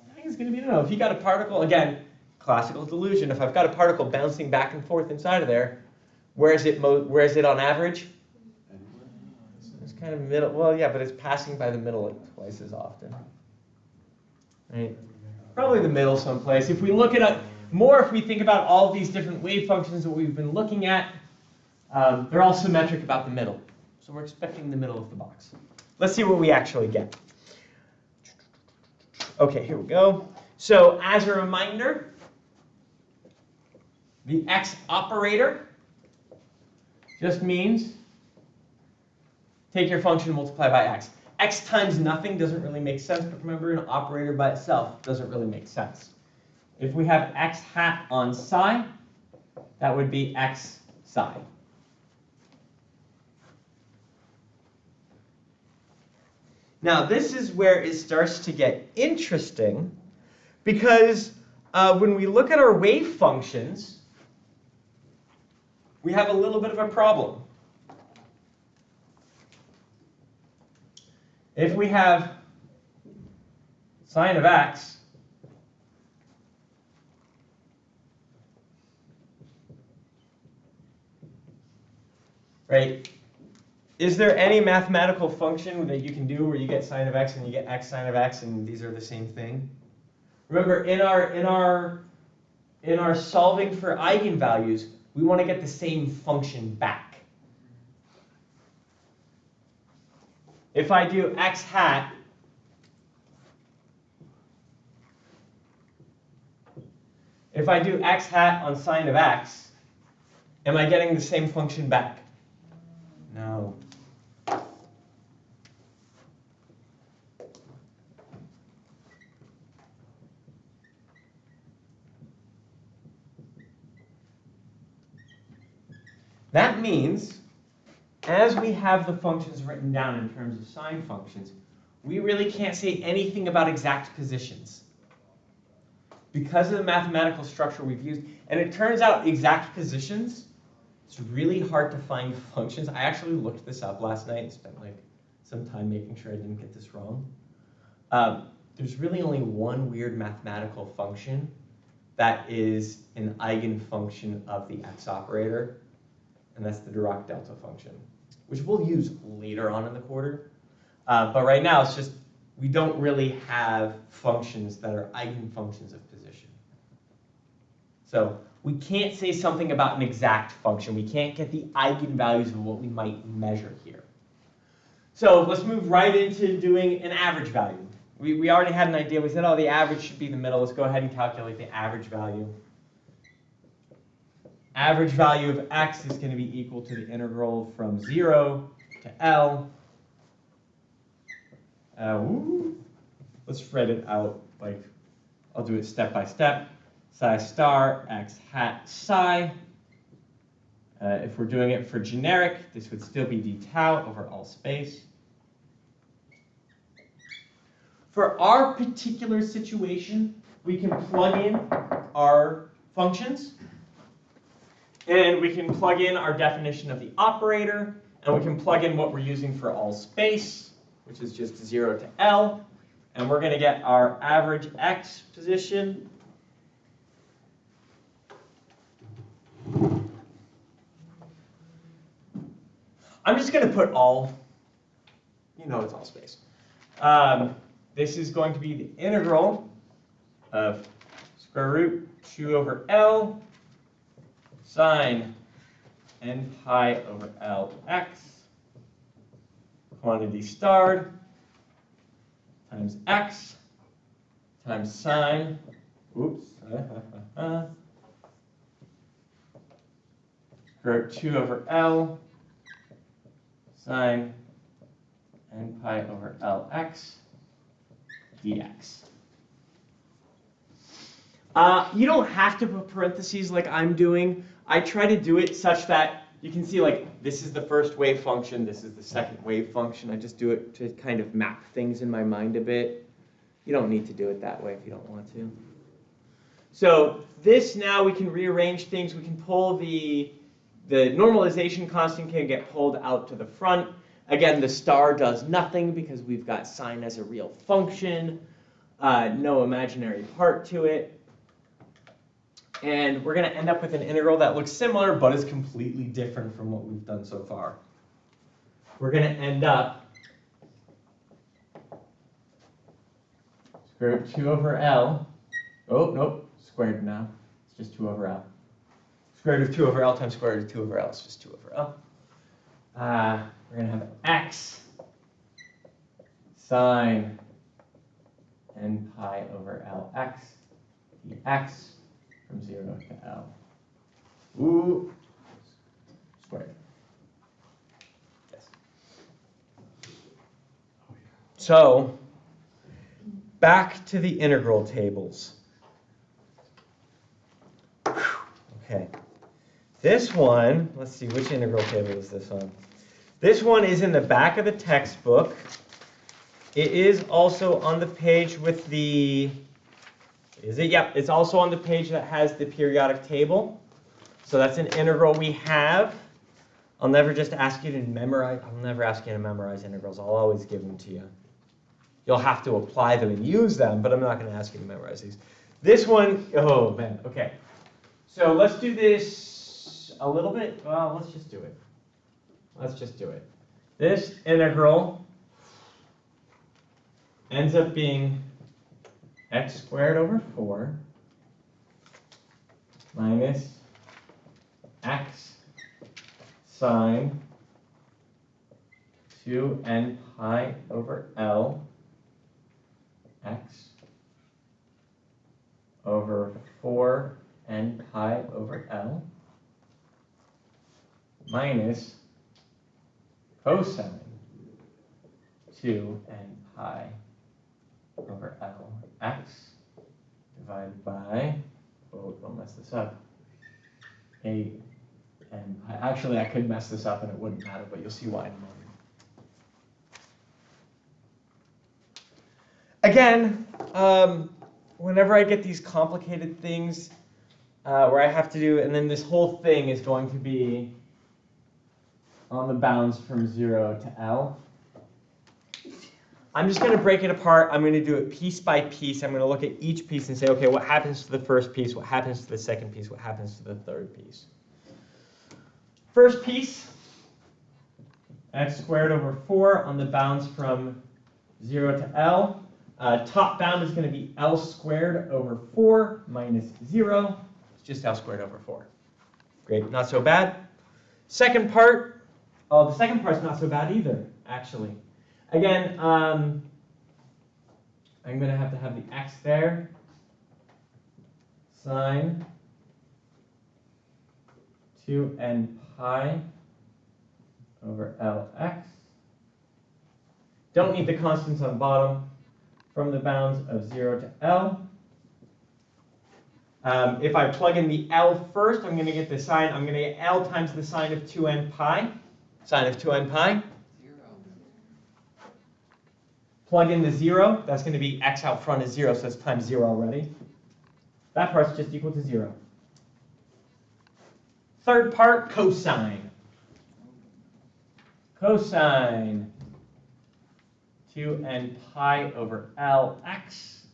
I think it's going to be in the middle. If you got a particle, again, classical delusion, if I've got a particle bouncing back and forth inside of there, where is it on average? It's kind of middle. Well, yeah, but it's passing by the middle like twice as often. Right? Probably the middle someplace. If we look at it more, if we think about all of these different wave functions that we've been looking at, they're all symmetric about the middle. So we're expecting the middle of the box. Let's see what we actually get. Okay, here we go. So as a reminder, the x operator just means take your function, multiply by x. X times nothing doesn't really make sense, but remember an operator by itself doesn't really make sense. If we have x hat on psi, that would be x psi. Now this is where it starts to get interesting, because when we look at our wave functions, we have a little bit of a problem. If we have sine of x right, is there any mathematical function that you can do where you get sine of x and you get x sine of x and these are the same thing? Remember, in our solving for eigenvalues, we want to get the same function back. If I do x hat on sine of x, am I getting the same function back? No. That means, as we have the functions written down in terms of sine functions, we really can't say anything about exact positions. Because of the mathematical structure we've used, and it turns out exact positions, it's really hard to find functions. I actually looked this up last night and spent like some time making sure I didn't get this wrong. There's really only one weird mathematical function that is an eigenfunction of the x operator, and that's the Dirac delta function, which we'll use later on in the quarter. But right now, it's just we don't really have functions that are eigenfunctions of position. So we can't say something about an exact function. We can't get the eigenvalues of what we might measure here. So let's move right into doing an average value. We already had an idea. We said, oh, the average should be the middle. Let's go ahead and calculate the average value. Average value of x is going to be equal to the integral from 0 to L. Let's write it out, like, I'll do it step by step. Psi star x hat psi. If we're doing it for generic, this would still be d tau over all space. For our particular situation, we can plug in our functions, and we can plug in our definition of the operator, and we can plug in what we're using for all space, which is just 0 to L, and we're going to get our average x position. I'm just going to put all, it's all space. This is going to be the integral of square root 2 over L sine n pi over Lx quantity starred times x times sine, square root 2 over L sine n pi over Lx dx. You don't have to put parentheses like I'm doing. I try to do it such that you can see, like, this is the first wave function, this is the second wave function. I just do it to kind of map things in my mind a bit. You don't need to do it that way if you don't want to. So this, now we can rearrange things. We can pull the normalization constant can get pulled out to the front. Again, the star does nothing because we've got sine as a real function, no imaginary part to it. And we're going to end up with an integral that looks similar but is completely different from what we've done so far. we're going to end up square root of 2 over L. Oh, nope, squared now. It's just 2 over L. Square root of 2 over L times square root of 2 over L is just 2 over L. We're going to have x sine n pi over Lx dx from 0 to L. Ooh, squared. Yes. So, back to the integral tables. Okay. This one, let's see, which integral table is this on? This one is in the back of the textbook. It is also on the page with the, is it? Yep, it's also on the page that has the periodic table. So that's an integral we have. I'll never just ask you to memorize, I'll never ask you to memorize integrals. I'll always give them to you. You'll have to apply them and use them, but I'm not going to ask you to memorize these. This one, oh man, okay. So let's do this a little bit. Well, let's just do it. Let's just do it. This integral ends up being x squared over 4 minus x sine 2n pi over L x over 4n pi over L minus cosine 2n pi over L x divided by, oh, don't mess this up, 8n pi. Actually, I could mess this up and it wouldn't matter, but you'll see why in a moment. Again, whenever I get these complicated things where I have to do, and then this whole thing is going to be on the bounds from 0 to L. I'm just going to break it apart. I'm going to do it piece by piece. I'm going to look at each piece and say, okay, what happens to the first piece? What happens to the second piece? What happens to the third piece? First piece, x squared over 4 on the bounds from 0 to L. Top bound is going to be L squared over 4 minus 0. It's just L squared over 4. Great, not so bad. Second part, oh, the second part's not so bad either, actually. Again, I'm going to have the x there. Sine 2n pi over Lx. Don't need the constants on bottom. From the bounds of 0 to L. If I plug in the L first, I'm going to get the sine. I'm going to get L times the sine of 2n pi. Sine of 2n pi. Plug in the 0. That's going to be x out front is 0, so that's times 0 already. That part's just equal to 0. Third part, cosine. Cosine 2n pi over Lx,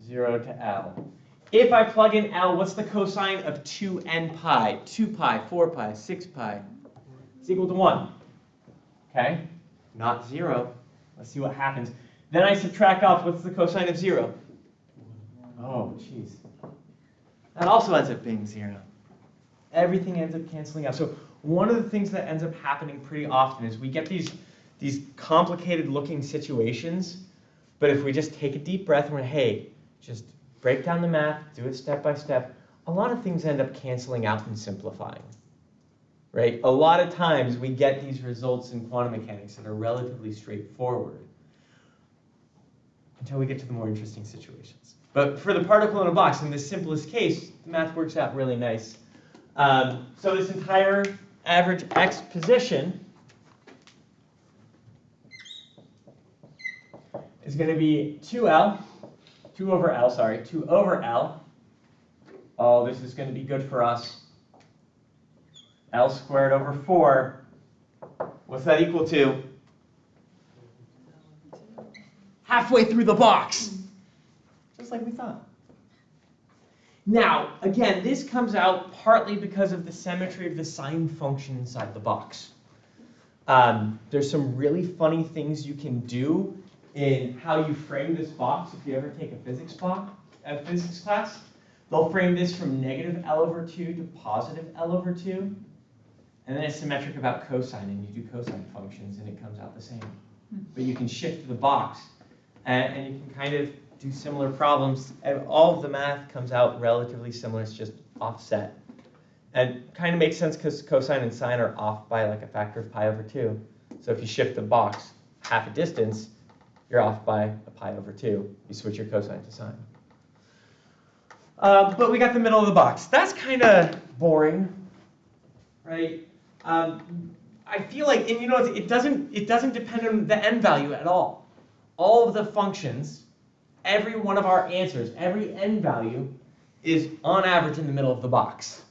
0 to L. If I plug in L, what's the cosine of 2n pi? 2 pi, 4 pi, 6 pi. It's equal to 1. Okay? Not 0. Let's see what happens. Then I subtract off, what's the cosine of 0? Oh, jeez. That also ends up being 0. Everything ends up canceling out. So one of the things that ends up happening pretty often is we get these complicated looking situations, but if we just take a deep breath and we're, hey, just break down the math, do it step by step, a lot of things end up canceling out and simplifying, right? A lot of times we get these results in quantum mechanics that are relatively straightforward until we get to the more interesting situations. But for the particle in a box, in the simplest case, the math works out really nice. So this entire average x position is going to be 2 over L. Oh, this is going to be good for us. L squared over 4. What's that equal to? Halfway through the box. Just like we thought. Now, again, this comes out partly because of the symmetry of the sine function inside the box. There's some really funny things you can do in how you frame this box. If you ever take a physics class, they'll frame this from negative L over 2 to positive L over 2. And then it's symmetric about cosine, and you do cosine functions, and it comes out the same. But you can shift the box, and you can kind of do similar problems. And all of the math comes out relatively similar. It's just offset. And kind of makes sense because cosine and sine are off by like a factor of pi over 2. So if you shift the box half a distance, you're off by a pi over 2. You switch your cosine to sine. But we got the middle of the box. That's kind of boring, right? I feel like, and you know, it doesn't depend on the n value at all. All of the functions, every one of our answers, every n value is on average in the middle of the box.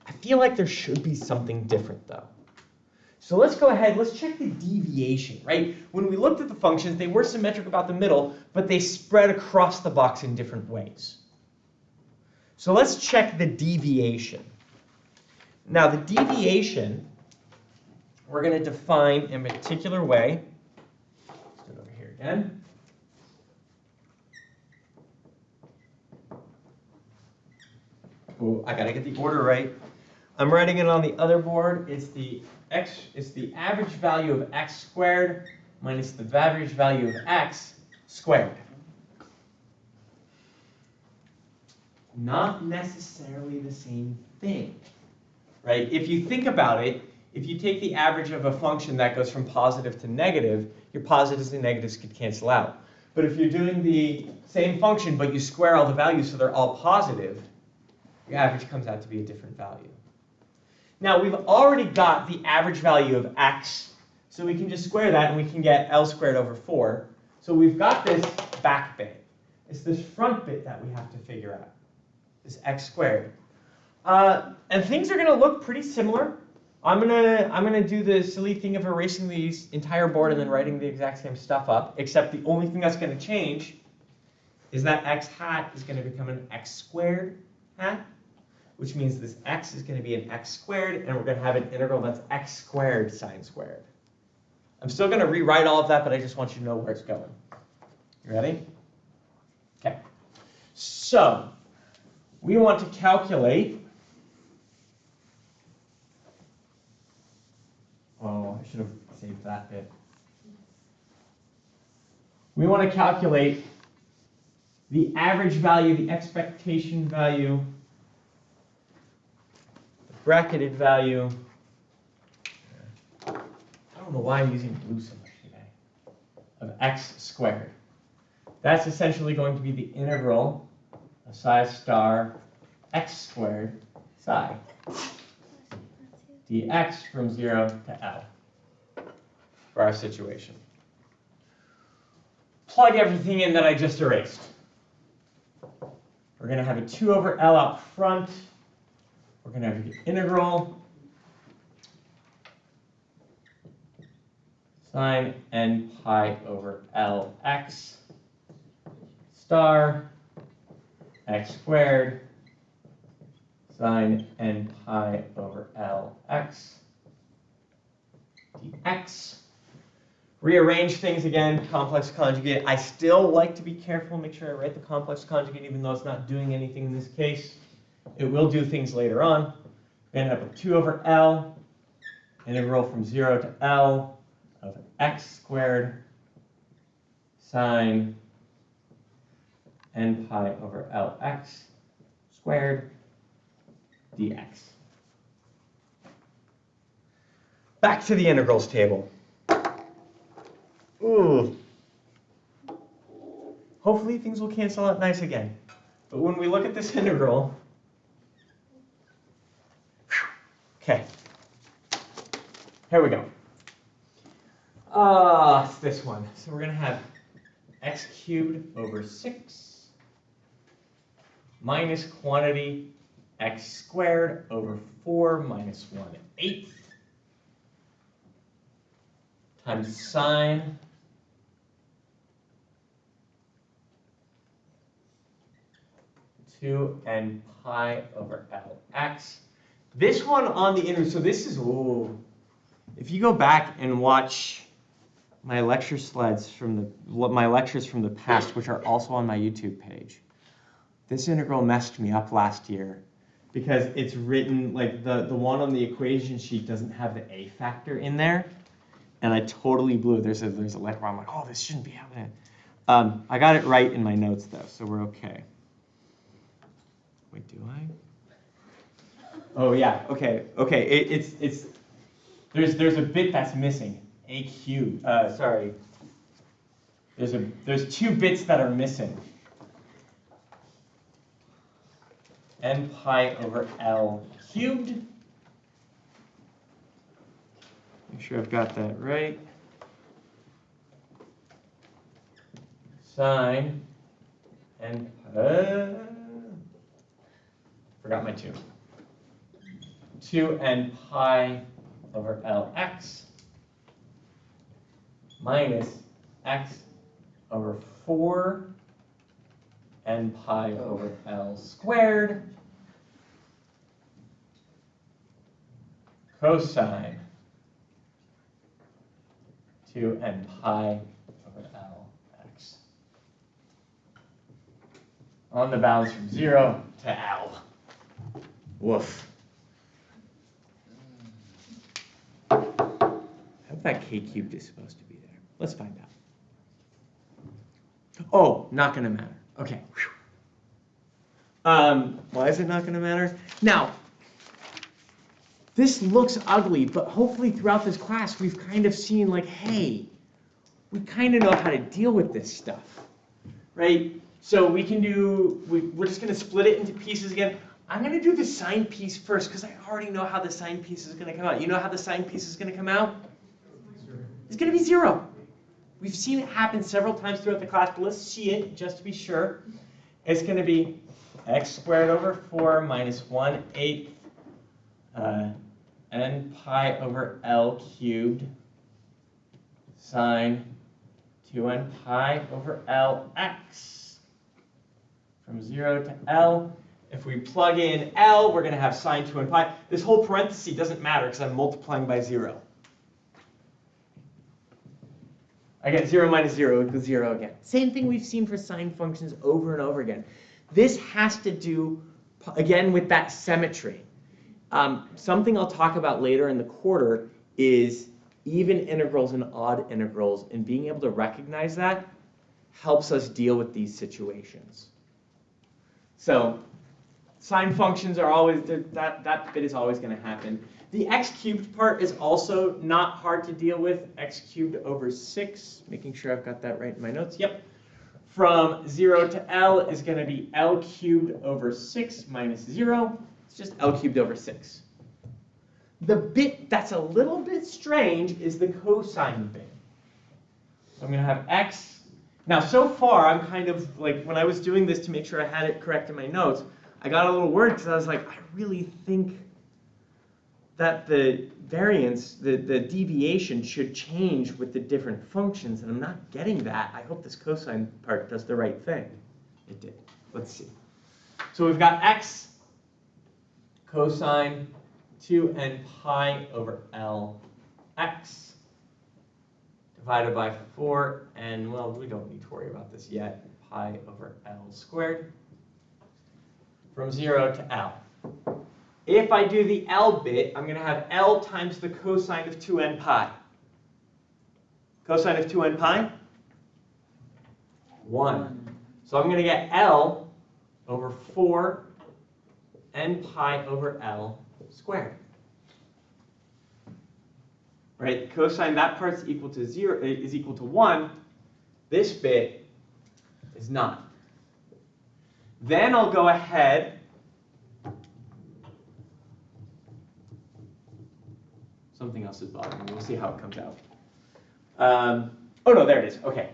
I feel like there should be something different though. So let's go ahead, let's check the deviation, right? When we looked at the functions, they were symmetric about the middle, but they spread across the box in different ways. So let's check the deviation. Now the deviation, we're going to define in a particular way. Let's do it over here again. Oh, I got to get the order right. I'm writing it on the other board. It's the average value of x squared minus the average value of x squared. Not necessarily the same thing, right? If you think about it, if you take the average of a function that goes from positive to negative, your positives and negatives could cancel out. But if you're doing the same function, but you square all the values so they're all positive, your average comes out to be a different value. Now, we've already got the average value of x, so we can just square that, and we can get L squared over 4. So we've got this back bit. It's this front bit that we have to figure out, this x squared. And things are going to look pretty similar. I'm gonna do the silly thing of erasing the entire board and then writing the exact same stuff up, except the only thing that's going to change is that x hat is going to become an x squared hat, which means this x is going to be an x squared, and we're going to have an integral that's x squared sine squared. I'm still going to rewrite all of that, but I just want you to know where it's going. You ready? Okay. So we want to calculate. Oh, I should have saved that bit. We want to calculate the average value, the expectation value, the bracketed value. I don't know why I'm using blue so much today. Of x squared. That's essentially going to be the integral of psi star x squared psi dx from 0 to L for our situation. Plug everything in that I just erased. We're going to have a 2 over L out front. We're going to have the integral sine n pi over Lx star x squared sine n pi over Lx dx. Rearrange things again, complex conjugate. I still like to be careful, make sure I write the complex conjugate even though it's not doing anything in this case. It will do things later on. We're going to have a 2 over L, integral from 0 to L of x squared sine n pi over Lx squared dx. Back to the integrals table. Ooh. Hopefully things will cancel out nice again. But when we look at this integral, okay, here we go. It's this one. So we're going to have x cubed over 6 minus quantity x squared over 4 minus 1/8 times sine n pi over Lx. This one on the integral, so this is, ooh, if you go back and watch my lecture slides my lectures from the past, which are also on my YouTube page, this integral messed me up last year because it's written, like the one on the equation sheet doesn't have the a factor in there, and I totally blew it. There's a letter where I'm like, oh, this shouldn't be happening. I got it right in my notes though, so we're okay. Wait, do I? Oh yeah, okay. It's there's a bit that's missing. A cubed. Sorry. There's 2 bits that are missing. N pi over L cubed. Make sure I've got that right. Sine N forgot my 2. 2n pi over Lx minus x over 4 n pi over L squared cosine 2n pi over Lx on the bounds from 0 to L. Woof. I hope that k cubed is supposed to be there. Let's find out. Oh, not going to matter. Okay. Why is it not going to matter? Now, this looks ugly, but hopefully throughout this class we've kind of seen like, hey, we kind of know how to deal with this stuff, right? So we can do, we're just going to split it into pieces again. I'm going to do the sine piece first because I already know how the sine piece is going to come out. You know how the sine piece is going to come out? It's going to be 0. We've seen it happen several times throughout the class, but let's see it just to be sure. It's going to be x squared over 4 minus 1/8 n pi over L cubed sine 2n pi over Lx from 0 to L. If we plug in L, we're going to have sine 2n pi. This whole parenthesis doesn't matter because I'm multiplying by 0. I get 0 minus 0 equals 0 again. Same thing we've seen for sine functions over and over again. This has to do, again, with that symmetry. Something I'll talk about later in the quarter is even integrals and odd integrals, and being able to recognize that helps us deal with these situations. So sine functions are always, that bit is always going to happen. The x cubed part is also not hard to deal with. X cubed over 6, making sure I've got that right in my notes. Yep. From 0 to L is going to be L cubed over 6 minus 0. It's just L cubed over 6. The bit that's a little bit strange is the cosine bit. So I'm going to have x. Now, so far, I'm kind of like, when I was doing this to make sure I had it correct in my notes, I got a little worried because I was like, I really think that the variance, the deviation should change with the different functions, and I'm not getting that. I hope this cosine part does the right thing. It did. Let's see. So we've got x cosine 2n pi over L x divided by 4, and well, we don't need to worry about this yet, pi over L squared from 0 to L. If I do the L bit, I'm going to have L times the cosine of 2n pi. Cosine of 2n pi? 1. So I'm going to get L over 4 n pi over L squared. Right? Cosine, that part's equal to 0, is equal to 1. This bit is not. Then I'll go ahead . Something else is bothering me. We'll see how it comes out. Oh no, there it is. Okay.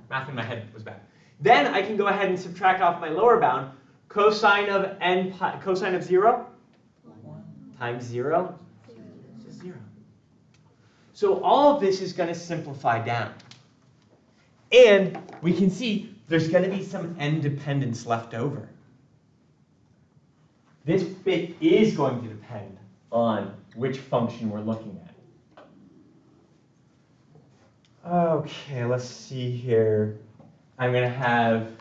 Math in my head was bad. Then I can go ahead and subtract off my lower bound. Cosine of n pi, cosine of 0 times 0 is 0. So all of this is going to simplify down. And we can see there's going to be some n dependence left over. This bit is going to depend on which function we're looking at. Okay, let's see here. I'm going to have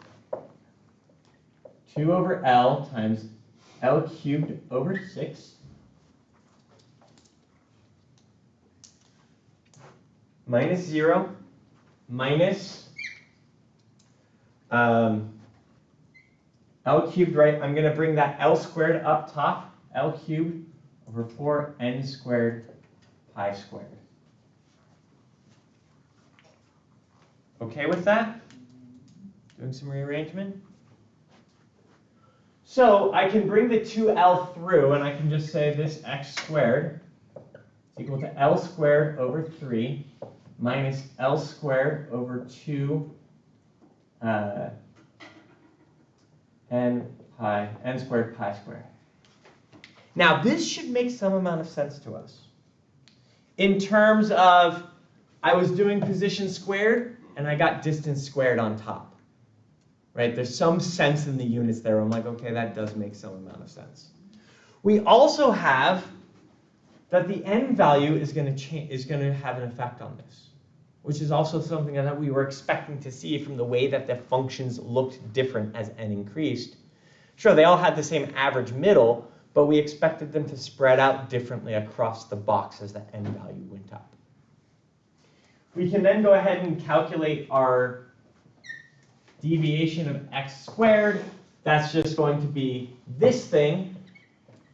2 over L times L cubed over 6 minus 0 minus L cubed, right? I'm going to bring that L squared up top, L cubed over 4n squared pi squared. Okay with that? Doing some rearrangement? So I can bring the 2L through, and I can just say this x squared is equal to L squared over 3 minus L squared over 2 n squared pi squared. Now this should make some amount of sense to us. In terms of, I was doing position squared, and I got distance squared on top. Right? There's some sense in the units there. I'm like, okay, that does make some amount of sense. We also have that the n value is going to have an effect on this, which is also something that we were expecting to see from the way that the functions looked different as n increased. Sure, they all had the same average middle, but we expected them to spread out differently across the box as the n value went up. We can then go ahead and calculate our deviation of x squared. That's just going to be this thing,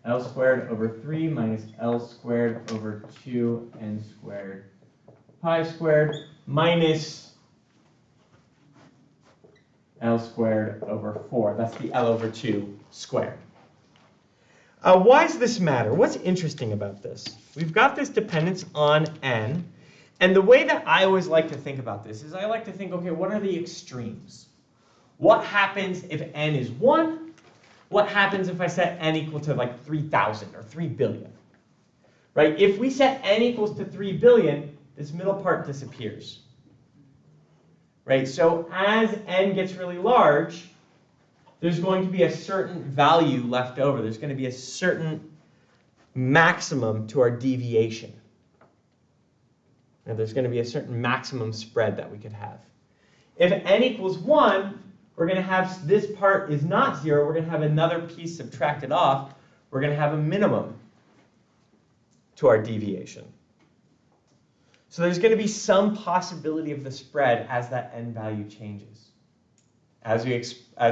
L squared over 3 minus L squared over 2n squared pi squared minus L squared over 4. That's the L over 2 squared. Why does this matter? What's interesting about this? We've got this dependence on n. And the way that I always like to think about this is I like to think, okay, what are the extremes? What happens if n is 1? What happens if I set n equal to like 3,000 or 3 billion? Right? If we set n equals to 3 billion, this middle part disappears. Right? So as n gets really large, there's going to be a certain value left over. There's going to be a certain maximum to our deviation. And there's going to be a certain maximum spread that we could have. If n equals 1, we're going to have this part is not 0. We're going to have another piece subtracted off. We're going to have a minimum to our deviation. So there's going to be some possibility of the spread as that n value changes. As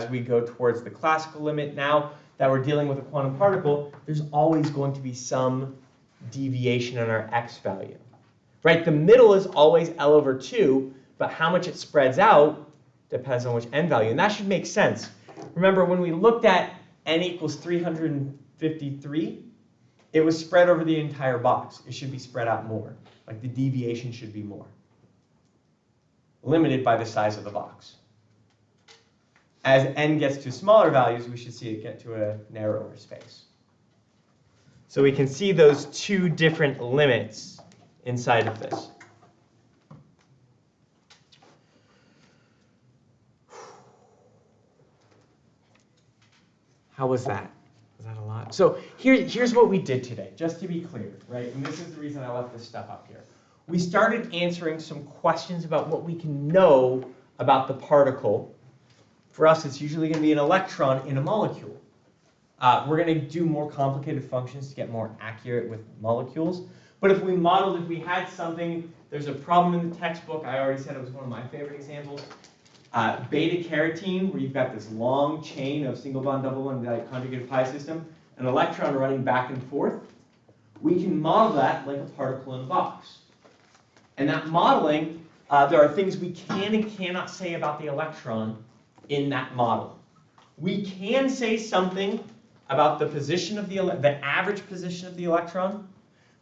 we go towards the classical limit, now that we're dealing with a quantum particle, there's always going to be some deviation in our x value. Right? The middle is always L over 2, but how much it spreads out depends on which n value. And that should make sense. Remember, when we looked at n equals 353, it was spread over the entire box. It should be spread out more. Like the deviation should be more. Limited by the size of the box. As n gets to smaller values, we should see it get to a narrower space. So we can see those two different limits inside of this. How was that? Was that a lot? So here's what we did today, just to be clear, right? And this is the reason I left this stuff up here. We started answering some questions about what we can know about the particle. For us, it's usually going to be an electron in a molecule. We're going to do more complicated functions to get more accurate with molecules. But if we modeled, if we had something, there's a problem in the textbook. I already said it was one of my favorite examples. Beta carotene, where you've got this long chain of single bond, double bond, conjugated pi system, an electron running back and forth. We can model that like a particle in a box. And that modeling, there are things we can and cannot say about the electron in that model. We can say something about the position of the average position of the electron.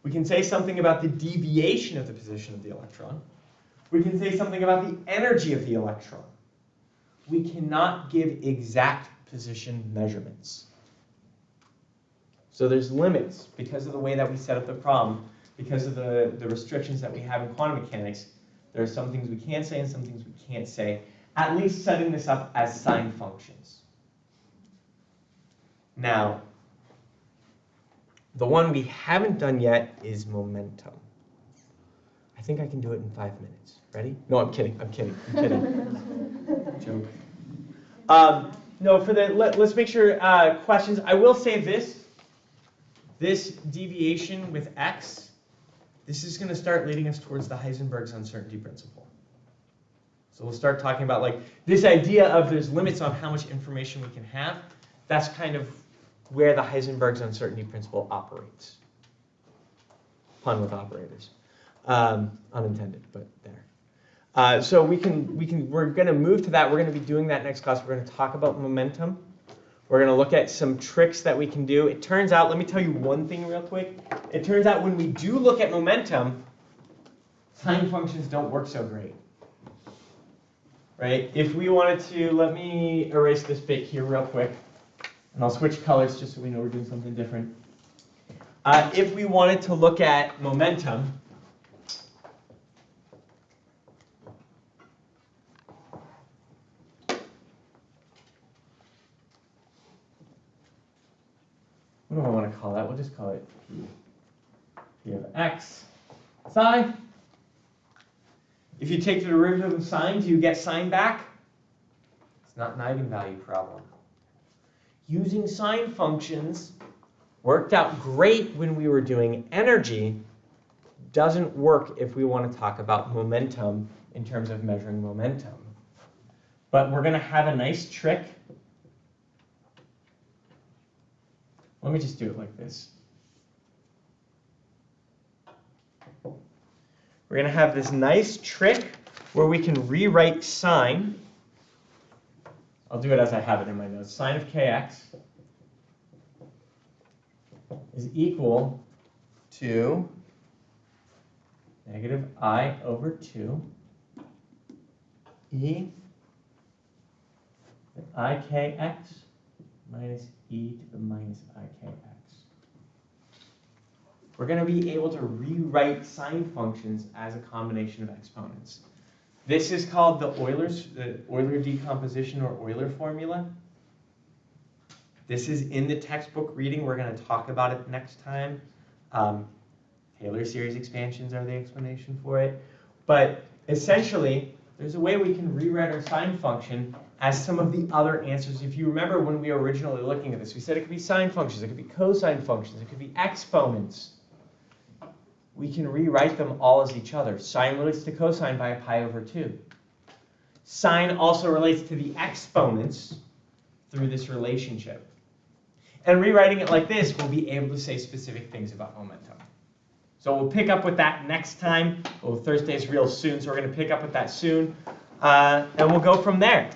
We can say something about the deviation of the position of the electron. We can say something about the energy of the electron. We cannot give exact position measurements. So there's limits because of the way that we set up the problem, because of the restrictions that we have in quantum mechanics. There are some things we can say and some things we can't say, at least setting this up as sign functions. Now, the one we haven't done yet is momentum. I I think I can do it in 5 minutes. Ready? No, I'm kidding. I'm kidding. Joke. No, let's make sure questions. I will say this deviation with x, this is going to start leading us towards the Heisenberg's uncertainty principle. So we'll start talking about like this idea of there's limits on how much information we can have. That's kind of where the Heisenberg's uncertainty principle operates. Pun with operators. Unintended, but there. So we're going to move to that. We're going to be doing that next class. We're going to talk about momentum. We're going to look at some tricks that we can do. It turns out, let me tell you one thing real quick. It turns out when we do look at momentum, sine functions don't work so great. Right? If we wanted to, let me erase this bit here real quick. And I'll switch colors just so we know we're doing something different. If we wanted to look at momentum, what do I want to call that? We'll just call it P. P of x psi. If you take the derivative of sine, do you get sine back? It's not an eigenvalue problem. Using sine functions worked out great when we were doing energy. Doesn't work if we want to talk about momentum in terms of measuring momentum. But we're going to have a nice trick. Let me just do it like this. We're going to have this nice trick where we can rewrite sine. I'll do it as I have it in my notes. Sine of kx is equal to negative I over 2 e ikx minus e to the minus ikx. We're going to be able to rewrite sine functions as a combination of exponents. This is called the Euler decomposition or Euler formula. This is in the textbook reading. We're going to talk about it next time. Taylor series expansions are the explanation for it. But essentially, there's a way we can rewrite our sine function as some of the other answers. If you remember when we were originally looking at this, we said it could be sine functions, it could be cosine functions, it could be exponents. We can rewrite them all as each other. Sine relates to cosine by a pi over 2. Sine also relates to the exponents through this relationship. And rewriting it like this, we'll be able to say specific things about momentum. So we'll pick up with that next time. Well, Thursday's real soon, so we're going to pick up with that soon. And we'll go from there.